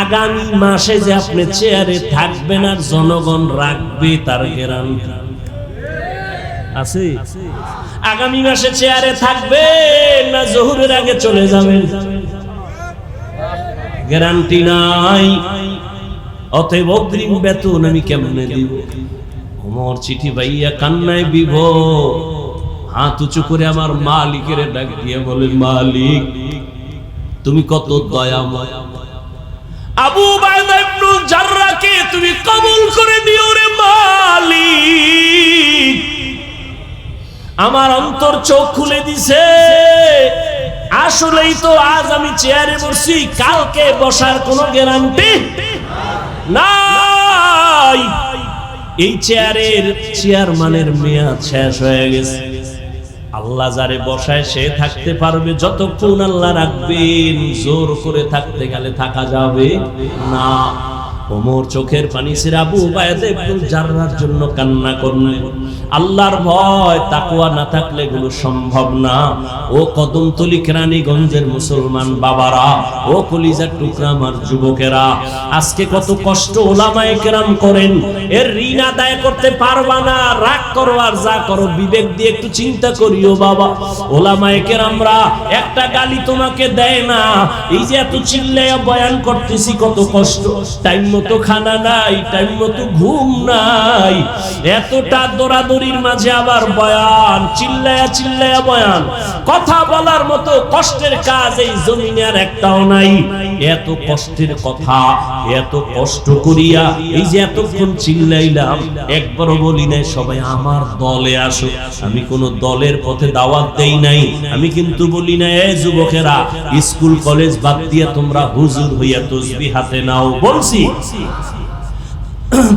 আগামী মাসে যে আপনি চেয়ারে থাকবেন আর জনগণ রাখবে তার গ্যারান্টি আছে? আগামী মাসে চেয়ারে থাকবেন না জোহরের আগে চলে যাবেন, গ্যারান্টি নাই। অতএব অগ্রিম বেতন আমি কেমনে দিব? ওমর চিঠি পাইয়া কান্নায় বিভোর, হাত উঁচু করে আমার মালিকের ডাক দিয়ে বলে, মালিক তুমি কত দয়াময়, আবু উবাইদা ইবনে জাররাহকে তুমি কবুল করে দিও রে মালিক। আমার অন্তর চোখ খুলে দিছে, আসলেই তো আজ আমি চেয়ারে বসি, কালকে বসার কোনো গ্যারান্টি নাই। এই চেয়ারম্যানের মেয়াদ শেষ হয়ে গেছে। আল্লাহ যারে বসায় সে থাকতে পারবে যতক্ষণ আল্লাহ রাখবেন, জোর করে থাকতে গেলে থাকা যাবে না। ওমর চোখের পানি ছেড়ে আবু উবাইদা ইবনে জাররাহর জন্য কান্না করলেন। আল্লাহর ভয় তাকওয়া না থাকলে এগুলো সম্ভব না। ও কদমতলী কেরানীগঞ্জের মুসলমান বাবারা, ও কলিজার টুকরা আমার যুবকেরা, আজকে কত কষ্ট ওলামায়ে কেরাম করেন, এর ঋণ আদায় করতে পারবা না, রাগ করো আর যা করো, বিবেক দিয়ে একটু চিন্তা করিও বাবা। ওলামায়ে কেরামরা একটা গালি তোমাকে দেয় না। এই যে এত চিল্লাইয়া বয়ান করতেছি, কত কষ্ট, টাইম মতো খানা নাই, টাইম মতো ঘুম নাই, এতটা দৌড়াদৌড়ির মাঝে আবার বয়ান, চিল্লায়া চিল্লায়া বয়ান, কথা বলার মতো কষ্টের কাজ এই জমিনে আর একটাও নাই। এত কষ্টের কথা, এত কষ্ট করিয়া এই যে এতক্ষণ চিল্লাইলাম, একবারও বলি নাই সবাই আমার দলে আসো। আমি কোন দলের পথে দাওয়াত দেই নাই। আমি কিন্তু বলি না, এই যুবকেরা স্কুল কলেজ বাদ দিয়ে তোমরা হুজুর হইয়া তাসবিহ হাতে নাও, বলছি।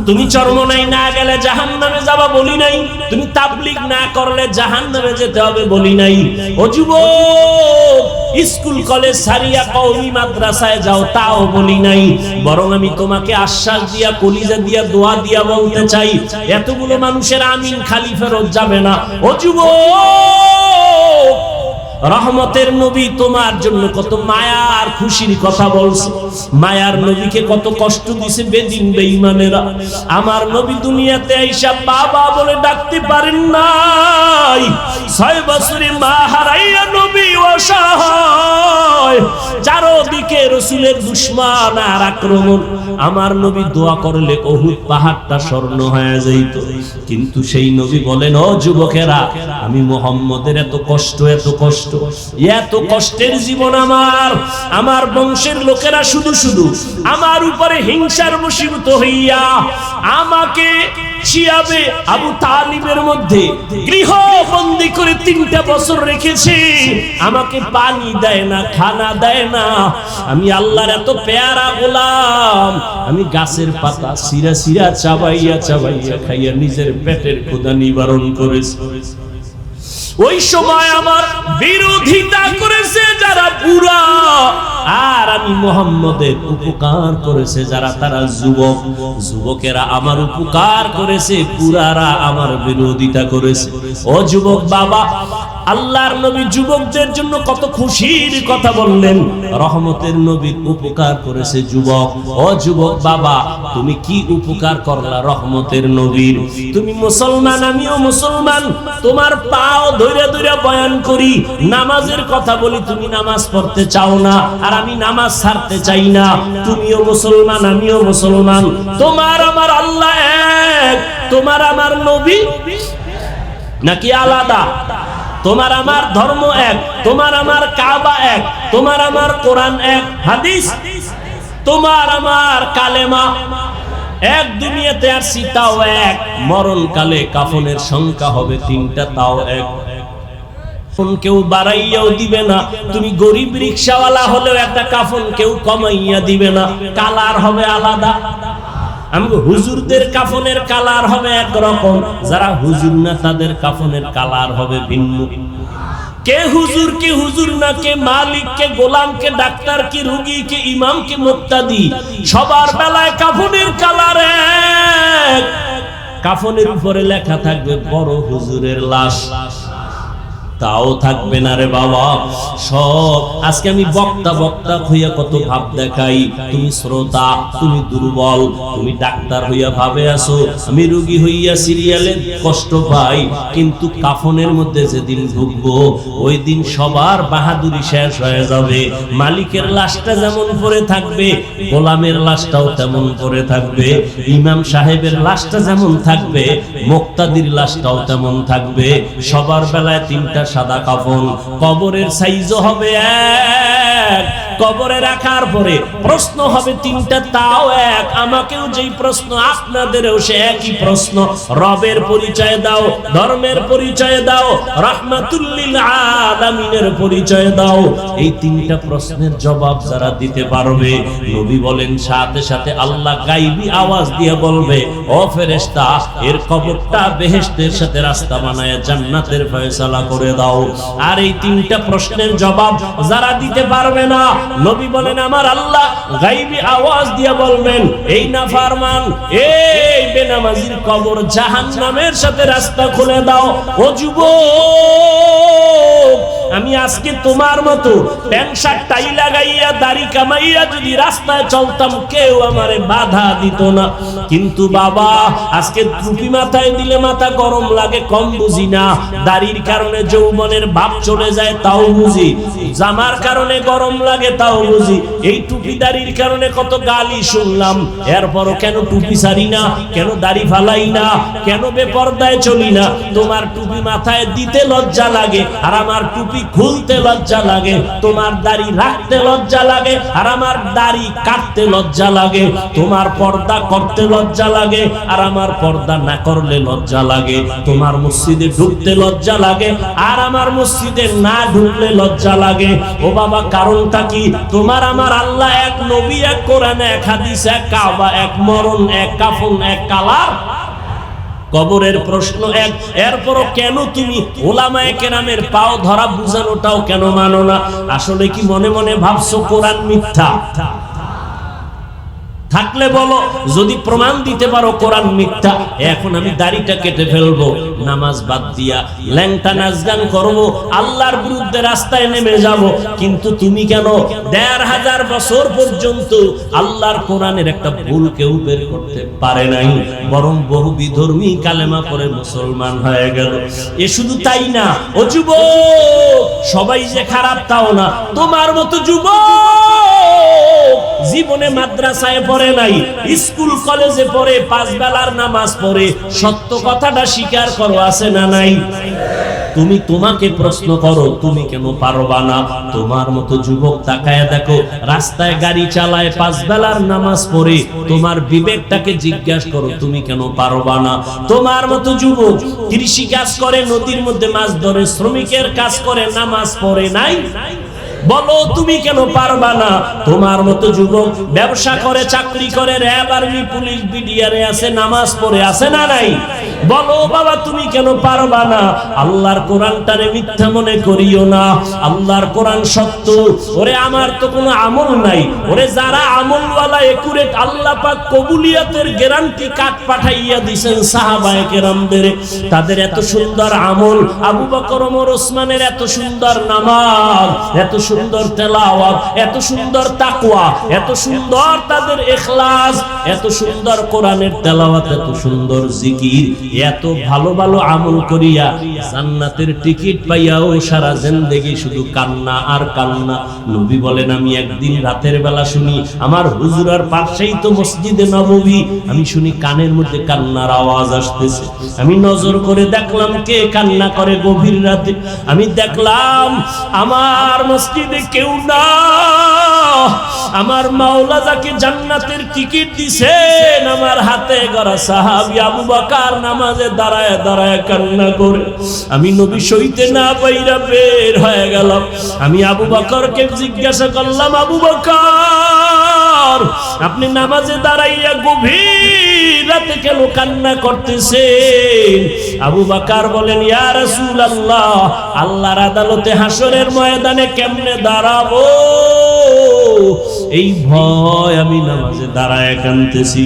তুমি চরমনাই না গেলে জাহান্নামে যাবা বলি নাই, তুমি তাবলীগ না করলে জাহান্নামে যেতে হবে বলি নাই। ও যুবক, স্কুল কলেজ ছাড়িয়া কওমি মাদ্রাসায় যাও তাও বলি নাই। বরং আমি তোমাকে আশ্বাস দিয়া, কলিজা দিয়া, দোয়া দিয়া বলতে চাই, এতগুলো মানুষের আমিন খালি ফেরত যাবে না। ও যুবক, রহমতের নবী তোমার জন্য কত মায়া আর খুশির কথা বলছে। মায়ার নবীকে কত কষ্ট দিছে বেদিন বেঈমানেরা। আমার নবী দুনিয়াতে আইসা বাবা বলে ডাকতে পারেন নাই। 6 বছরে মা হারাইয়া নবী অসহায়, চারদিকে রাসূলের দুশমন আর আক্রমণ। আমার নবী দোয়া করলে উহুদ পাহাড়টা স্বর্ণ হয়ে যাইত। কিন্তু সেই নবী বলেন, ও যুবকেরা, আমি মুহাম্মদের এত কষ্ট, এত কষ্ট, এত কষ্টের জীবন আমার বংশের লোকেরা শুধু শুধু আমার উপরে হিংসার বশীভূত হইয়া আমাকে শিয়াবে আবু তালিবের মধ্যে গৃহবন্দী করে 3টা বছর রেখেছে। আমাকে পানি দেয় না, খানা দেয় না। আমি আল্লাহর এত পেয়ারা গোলাম, আমি গাছের পাতা সিরা সিরা চাবাইয়া চাবাইয়া খাইয়া নিজের পেটের ক্ষুধা নিবারণ করেছি। ওই সময় আমার বিরোধিতা করেছে যারা বুড়া, আর আমি মুহাম্মদের উপকার করেছে যারা তারা যুবক। যুবকেরা আমার উপকার করেছে, বুড়ারা আমার বিরোধিতা করেছে। ও যুবক বাবা, আল্লাহর নবী যুবকদের জন্য কত খুশির কথা বললেন। রহমতের নবীর উপকার করেছে যুবক। ও যুবক বাবা, তুমি কি উপকার করলা রহমতের নবীর? তুমি মুসলমান, আমিও মুসলমান, তোমার পাও ধরে ধরে বয়ান করি, নামাজের কথা বলি, তুমি নামাজ পড়তে চাও না, আর আমি নামাজ ছাড়তে চাই না। তুমিও মুসলমান, আমিও মুসলমান, তোমার আমার আল্লাহ এক, তোমার আমার নবী নাকি আলাদা? তোমার আমার ধর্ম এক, তোমার আমার কাবা এক, তোমার আমার কোরআন এক, হাদিস, তোমার আমার কালেমা এক। দুনিয়াতে আসছি তাও এক, মরণকালে কাফনের সংখ্যা হবে 3টা, তাও এক। কেউ বাড়াইয়াও দিবে না। তুমি গরিব রিকশাওয়ালা হলেও একটা কাফন কেউ কমাইয়া দিবে না, কালার হবে আলাদা। আমগো হুজুরদের কাফনের কালার হবে একরকম, যারা হুজুর না তাদের কাফনের কালার হবে ভিন্ন। কে হুজুর কে হুজুর না, কে মালিক কে গোলাম, কে ডাক্তার কে রোগী, কে ইমাম কে মুক্তাদি, সবার বেলায় কাফনের কালার এক। কাফনের উপরে লেখা থাকবে বড় হুজুরের লাশ, তাও থাকবে না রে বাবা। সব আজকে আমি বক্তা বক্তা হইয়া কত ভাব দেখাই, তুমি শ্রোতা, তুমি দুর্বল, তুমি ডাক্তার হইয়া ভাবে আসো, আমি রোগী হইয়া সিরিয়ালে কষ্ট পাই। কিন্তু কাফনের মধ্যে যেদিন ঢুকবো ওই দিন সবার বাহাদুরি শেষ হয়ে যাবে। মালিকের লাশটা যেমন পড়ে থাকবে, গোলামের লাশটাও তেমন পড়ে থাকবে, ইমাম সাহেবের লাশটা যেমন থাকবে, মুক্তাদির লাশটাও তেমন থাকবে। সবার বেলায় তিনটা সাদা কাফন, কবরের সাইজও হবে এক। কবরে রাখার পরে প্রশ্ন হবে তিনটা, তাও এক। আমাকেও যেই প্রশ্ন আপনাদেরও সে একই প্রশ্ন। রবের পরিচয় দাও, ধর্মের পরিচয় দাও, রাহমাতুল লিল আলামিনের পরিচয় দাও। এই তিনটা প্রশ্নের জবাব যারা দিতে পারবে, নবী বলেন সাথে সাথে আল্লাহ গায়বী আওয়াজ দিয়ে বলবে, ও ফেরেশতা, এর কবরটা বেহেশতের সাথে রাস্তা বানায় জান্নাতের ফয়সালা করে দাও। আর এই তিনটা প্রশ্নের জবাব যারা দিতে পারবে না, নবী বলেন আমার আল্লাহ গায়বী আওয়াজ দিয়ে বলবেন, এই নাফরমান, এই বেনামাজির কবর জাহান্নামের সাথে রাস্তা খুলে দাও। ও যুবক, আমি আজকে তোমার মতো প্যান্ট শার্ট টাই লাগাইয়া দাড়ি কামাইয়া যদি রাস্তায় চলতাম, কেউ আমারে বাধা দিত না। কিন্তু বাবা, আজকে টুপি মাথায় দিলে মাথা গরম লাগে, কম বুঝি না। দাড়ির কারণে যৌবনের ভাব চলে যায়, তাও বুঝি। জামার কারণে গরম লাগে, তাও বুঝি। এই টুপি দাড়ির কারণে কত গালি শুনলাম, এরপরও কেন টুপি ছাড়ি না, কেন দাড়ি ফালাই না, কেন বেপরদায় চলি না? তোমার টুপি মাথায় দিতে লজ্জা লাগে, আর আমার টুপি খুলতে লজ্জা লাগে। তোমার দাড়ি রাখতে লজ্জা লাগে, আর আমার দাড়ি কাটতে লজ্জা লাগে। তোমার পর্দা করতে লজ্জা লাগে, আর আমার পর্দা না করলে লজ্জা লাগে। তোমার মসজিদে ঢুকতে লজ্জা লাগে, আর আমার মসজিদে না ঢুকলে লজ্জা লাগে। ও বাবা, কারণটা কি? তোমার আমার আল্লাহ এক, নবী এক, কোরআন এক, হাদিস এক, কাবা এক, মরণ এক, কাফন এক, কালার। কবরের প্রশ্ন এক। এরপরও কেন তুমি ওলামায়ে কেরামের পাও ধরা বুঝানোটাও কেন মানো না? আসলে কি মনে মনে ভাবছো কোরআন মিথ্যা? থাকলে বলো, যদি প্রমাণ দিতে পারো কোরআন মিথ্যা, এখন আমি দাড়িটা কেটে ফেলবো, নামাজ বাদ দিয়া ল্যাংটা নাচ গান করবো, আল্লাহর বিরুদ্ধে রাস্তায় নেমে যাব। কিন্তু তুমি কেন ১৫০০ বছর পর্যন্ত আল্লাহর কোরআনের একটা ভুল কেউ বের করতে পারে নাই, বরং বহু বিধর্মী কালেমা পড়ে মুসলমান হয়ে গেল। এ শুধু তাই না, ও যুবক, সবাই যে খারাপ তাও না। তোমার মতো যুবক জীবনে মাদ্রাসায় পড়ে নাই, স্কুল কলেজে পড়ে, ৫ বেলার নামাজ পড়ে, সত্য কথাটা স্বীকার করো, আছে না নাই? তুমি তোমাকে প্রশ্ন করো, তুমি কেন পারবা না? তোমার মতো যুবক তাকায় দেখো, রাস্তায় গাড়ি চালায়, ৫ বেলার নামাজ পড়ে, তোমার বিবেকটাকে জিজ্ঞাসা করো, তুমি কেন পারবা না? তোমার মতো যুবক কৃষি কাজ করে, নদীর মধ্যে মাছ ধরে, শ্রমিকের কাজ করে, নামাজ পড়ে নাই, বলো তুমি কেন পারবা না? তোমার মতো যুবক ব্যবসা করে, চাকরি করে, র্যাব, আর্মি, পুলিশ, বিডিআরে আছে, নামাজ পড়ে, আছে না নাই? বলো বাবা, তুমি কেন পারবা না? আল্লাহর কোরআনটারে মিথ্যা মনে করিও না, আল্লাহর কোরআন সত্য। ওরে আমার তো কোনো আমল নাই, ওরে যারা আমলওয়ালা একুরেট, আল্লাহ পাক কবুলিয়াতের গ্যারান্টি কাট পাঠাইয়া দিয়েছেন সাহাবায়ে কেরামদের। তাদের এত সুন্দর আমল, আবু বকর, ওমর, ওসমানের এত সুন্দর নামাজ, এত সুন্দর তেলাওয়াত, এত সুন্দর তাকওয়া, এত সুন্দর তাদের ইখলাস, এত সুন্দর কোরআনের তেলাওয়াত, এত সুন্দর জিকির, এত ভালো ভালো আমল করিয়া জান্নাতের টিকিট পাইয়াও সারা জিন্দেগি শুধু কান্না আর কান্না। নবী বলেন, আমি একদিন রাতের বেলা শুনি, আমার হুজুরার পাশেই তো মসজিদে নববী, আমি শুনি কানের মধ্যে কান্নার আওয়াজ আসতেছে। আমি নজর করে দেখলাম কে কান্না করে গভীর রাতে। আমি দেখলাম আমার মসজিদে কেউ না, আমার মাওলা যাকে জান্নাতের টিকিট দিছেন, আমার হাতে গড়া সাহাবী আবু বকর নামাজে দাঁড়ায় দাঁড়ায় কান্না করে। আমি নবী সইতে না পাইরা বের হয়ে গেলাম। আমি আবু বকরকে জিজ্ঞাসা করলাম, আবু বকর, বকর, আপনি নামাজে দাঁড়াইয়া গভীর রাতে কেন কান্না করতেছেন? আবু বকর বলেন, ইয়া রাসূলুল্লাহ, আল্লাহর আদালতে হাসরের ময়দানে কেমনে দাঁড়াবো, এই ভয় আমি নামাজে দাঁড়ায় কাঁদতেছি।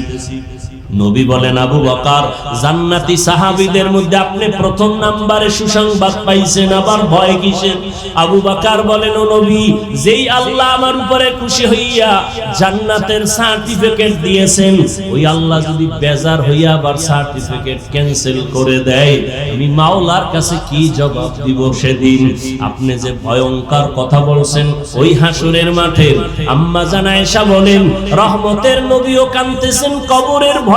নবী বলেন, আবু বকর, জান্নাতি সাহাবীদের মধ্যে আপনি প্রথম নম্বরে সুসংবাদ পাইছেন, আবার ভয় কিসের? আবু বকর বলেন, ও নবী, যেই আল্লাহ আমার উপরে খুশি হইয়া জান্নাতের সার্টিফিকেট দিয়েছেন, ওই আল্লাহ যদি বেজার হইয়া আবার সার্টিফিকেট ক্যান্সেল করে দেয়, আমি মাওলার কাছে কি জবাব দিব সেদিন? আপনি যে ভয়ঙ্কর কথা বলছেন, ওই হাসরের মাঠে আম্মা জান আয়েশা বলেন, রহমতের নবীও কাঁদতেছেন কবরের ভয়ে,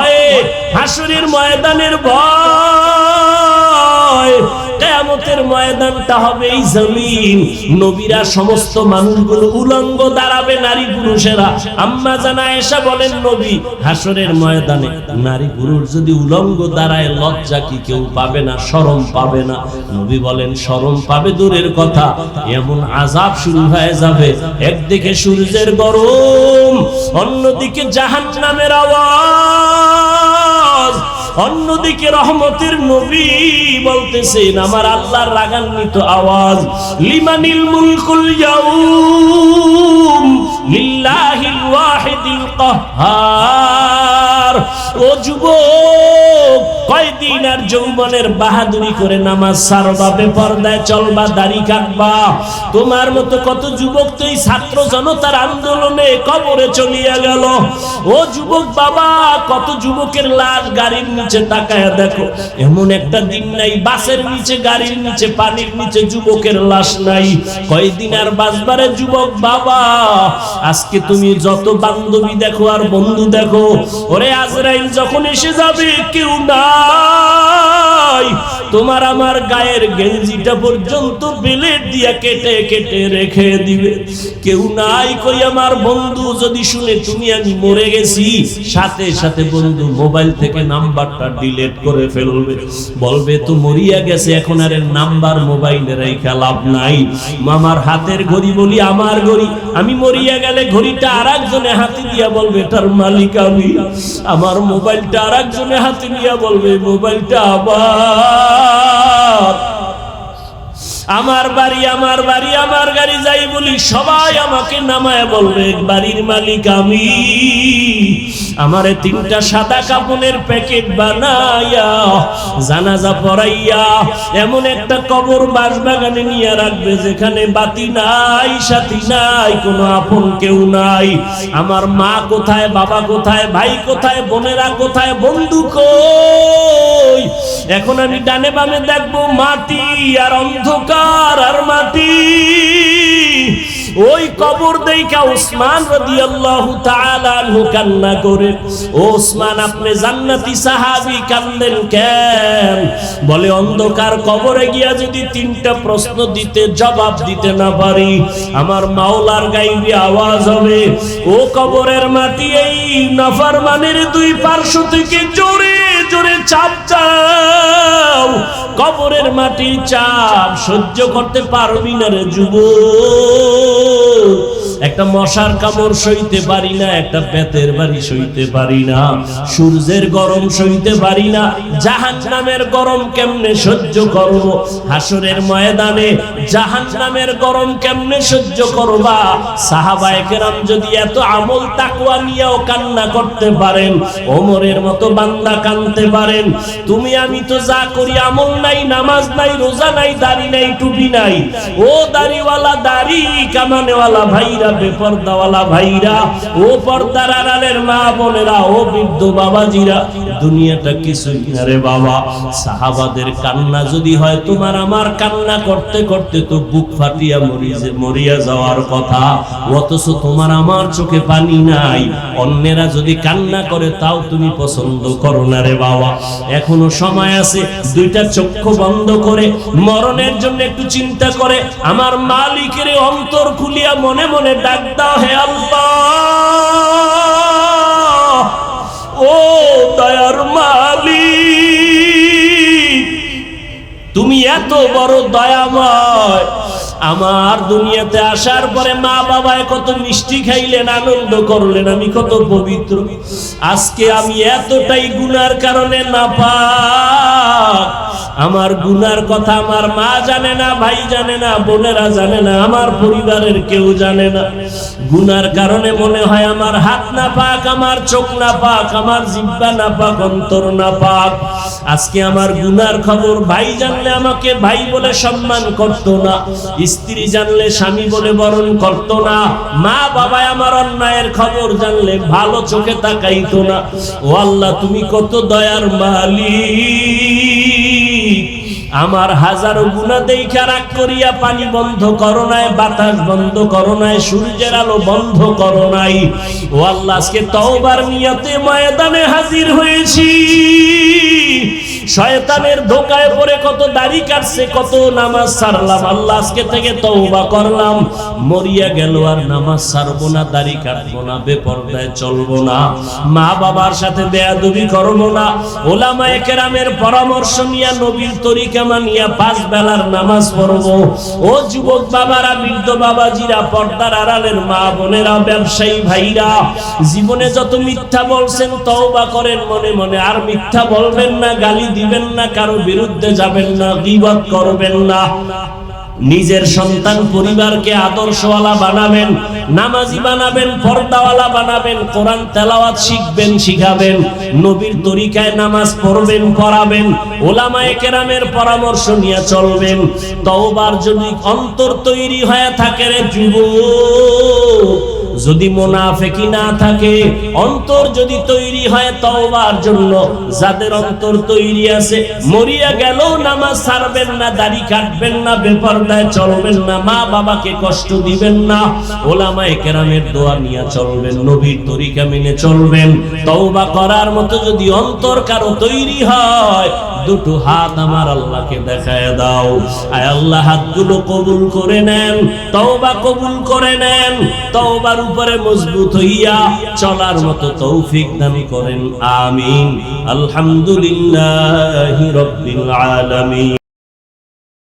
হাসরের ময়দানের ভয়। কিয়ামতের ময়দানটা হবে এই জমিন, নবীরা সমস্ত মানুষগুলো উলঙ্গ দাঁড়াবে, নারী পুরুষেরা। আম্মা জান আয়েশা বলেন, নবী, হাসরের ময়দানে নারী পুরুষ যদি উলঙ্গ দাঁড়ায়, লজ্জা কি কেউ পাবে না, শরম পাবে না? নবী বলেন, শরম পাবে দূরের কথা, এমন আযাব শুরু হয়ে যাবে, একদিকে সূর্যের গরম, অন্যদিকে জাহান্নামের আওয়াজ, অন্যদিকে রহমতের নবী বলতেছেন, আমার আল্লাহর রাগান্বিত আওয়াজ, লিমানিল মুলকুল ইয়াউম লিল্লাহিল ওয়াহিদিল কাহ্হার। ও যুবক, কয়দিন আর যৌবনের বাহাদুরি করে নামাজ ছাড়বা, বেপরদায় চলবা, দাড়ি কাটবা? তোমার মতো কত যুবক তো এই ছাত্র জনতার আন্দোলনে কবরে চলিয়া গেল। ও যুবক বাবা, কত যুবকের লাশ গাড়ির নিচে তাকায়া দেখো, এমন একটা দিন নাই বাসের নিচে, গাড়ির নিচে, পানির নিচে যুবকের লাশ নাই। কয়দিন আর বাঁচবারে যুবক বাবা? আজকে তুমি যত বান্ধবী দেখো আর বন্ধু দেখো, ওরে আজরাইল যখন এসে যাবে, কেউ নাই, তোমার আমার গায়ের গেঞ্জিটা পর্যন্ত বেলেট দিয়া কেটে কেটে রেখে দিবে, কেউ নাই। কই আমার বন্ধু যদি শুনে তুমি আমি মরে গেছি, সাথে সাথে বন্ধু মোবাইল থেকে নাম্বারটা ডিলিট করে ফেলবে, বলবে তো মরিয়া গেছে, এখন আর নাম্বার মোবাইলে রেখে লাভ নাই। আমার হাতের ঘড়ি বলি আমার ঘড়ি, আমি মরিয়া গেলে ঘড়িটা আরেকজনে হাতে দিয়া বলবে এটার মালিক আমি, আমার মোবাইলটা আরেকজনে হাতে দিয়া বলবে মোবাইলটা আবার। আমার বাড়ি আমার বাড়ি আমার গাড়ি যাই বলি, সবাই আমাকে নামায় বলবে বাড়ির মালিক আমি। আমারে তিনটা সাদা কাপড়ের প্যাকেট বানাইয়া জানাজা পড়াইয়া এমন একটা কবর বাসবাগানে নিয়ে রাখবে, যেখানে বাতি নাই, সাথী নাই, কোনো আপন কেউ নাই। আমার মা কোথায়, বাবা কোথায়, ভাই কোথায়, বোনেরা কোথায়, বন্ধু কই? এখন আমি ডানে বামে দেখবো মাটি আর অন্ধকার আর মাটি। ওই কবর দেখা উসমান রাদিয়াল্লাহু তাআলা আনহু কান্না করে, ওসমান আপনি জান্নাতি সাহাবী, কান্দেন কেন? বলে অন্ধকার কবরে গিয়া যদি তিনটা প্রশ্ন দিতে জবাব দিতে না পারি, আমার মাওলার গাইবি আওয়াজ হবে, ও কবরের মাটি, এই নাফরমানের দুই পার্শ্ব থেকে জোরে জোরে চাপ দাও। কবরের মাটির চাপ সহ্য করতে পারবি না রে যুবক। একটা মশার কামড় সইতে পারি না, একটা বেতের বাড়ি সইতে পারি না, সূর্যের গরম সইতে পারি না, জাহান্নামের গরম কেমনে সহ্য করব? হাসরের ময়দানে জাহান্নামের গরম কেমনে সহ্য করবা? সাহাবায়ে কেরাম যদি এত আমল তাকওয়া নিয়েও কান্না করতে পারেন, ওমরের মতো বান্দা কাঁদতে পারেন, তুমি আমি তো যা করি আমল নাই, নামাজ নাই, রোজা নাই, দাড়ি নাই, টুপি নাই। ও দাড়িওয়ালা, দাড়ি কামানেওয়ালা ভাইরা, বেপরদাওয়ালা ভাইরা, ও পর্দার আড়ালের মা বোনেরা, ও বৃদ্ধ বাবাজিরা, দুনিয়াটা কিছুই না রে বাবা। সাহাবাদের কান্না যদি হয় তোমার আমার কান্না করতে করতে তো বুক ফাটিয়া মরিয়া যাওয়ার কথা, অথচ তোমার আমার চোখে পানি নাই। অন্যেরা যদি কান্না করে তাও তুমি পছন্দ করো না রে বাবা। এখনো সময় আছে, দুইটা চক্ষু বন্ধ করে মরণের জন্য একটু চিন্তা করে আমার মালিকের অন্তর খুলিয়া মনে মনে ডাক দাও, হে আল্লাহ, ও দয়ার মালিক, তুমি এত বড় দয়াময়, আমার দুনিয়াতে আসার পরে মা বাবায় কত মিষ্টি খাইলেন, আনন্দ করলেন, আমি কত পবিত্র। আজকে আমি এতটাই গুনার কারণে নাপাক। আমার গুনার কথা আমার মা জানে না, ভাই জানে না, বোনেরা জানে না, আমার পরিবারের কেউ জানে না। গুনার কারণে মনে হয় আমার হাত না পাক, আমার চোখ না পাক, আমার জিহ্বা না পাক, অন্তর না পাক। আজকে আমার গুনার খবর ভাই জানলে আমাকে ভাই বলে সম্মান করত না, স্ত্রী জানলে স্বামী বলে বরণ করত না, মা বাবা আমার অন্যায়ের খবর জানলে ভালো চোখে তাকাইতো না। ও আল্লাহ, তুমি কত দয়ার মালিক। আমার হাজারো গুনাহ দেইখা রাগ করিয়া পানি বন্ধ করো নাই, বাতাস বন্ধ করো নাই, সূর্যের আলো বন্ধ করো নাই। ও আল্লাহ, আজকে তওবার নিয়তে ময়দানে হাজির হয়েছি। শয়তানের ধোকায় পড়ে কত দাড়ি কাটছে, কত নামাজ ছাড়লাম। আল্লাহ, আজকে থেকে তওবা করলাম, মরিয়া গেল আর নামাজ ছাড়বো না, দাড়ি কাটবো না, বেপরদায় চলবো না, মা বাবার সাথে বেয়াদবি করবো না, ওলামায়ে কেরামের পরামর্শ নিয়ে নবীর তরিকা মানিয়া 5 বেলার নামাজ পড়বো। ও যুবক বাবারা, বৃদ্ধ বাবাজিরা, পর্দার আড়ালের মা বোনেরা, ব্যবসায়ী ভাইরা, জীবনে যত মিথ্যা বলছেন তওবা করেন মনে মনে। আর মিথ্যা বলবেন না, গালি দিবেন না, কারো বিরুদ্ধে যাবেন না, গীবত করবেন না। নিজের সন্তান পরিবারকে আদর্শওয়ালা বানাবেন, নামাজি বানাবেন, পর্দাওয়ালা বানাবেন, কোরআন তেলাওয়াত শিখবেন, শিখাবেন, নবীর তরিকায় নামাজ পড়বেন, পড়াবেন, ওলামায়ে কেরামের পরামর্শ নিয়ে চলবেন। তওবার যদি অন্তর তৈরি হয়ে থাকে রে যুবক, যদি মুনাফিকি না থাকে, অন্তর যদি তৈরি হয় তওবার জন্য, যাদের অন্তর তৈরি আছে, মরিয়া গেল নামাজ ছাড়বেন না, দাড়ি কাটবেন না, বেপরদায় চলবেন না, মা বাবাকে কষ্ট দিবেন না, ওলামায়ে কেরামের দোয়া নিয়ে চলবেন, নবীর তরিকা মেনে চলবেন। তওবা করার মতো যদি অন্তর কারো তৈরি হয়, দুটো হাত আমার আল্লাহকে দেখায় দাও। আয় আল্লাহ, হাতগুলো কবুল করে নেন, তওবা কবুল করে নেন, তওবার উপরে মজবুত হইয়া চলার মতো তৌফিক দান করেন। আমিন। আলহামদুলিল্লাহি রাব্বিল আলামিন।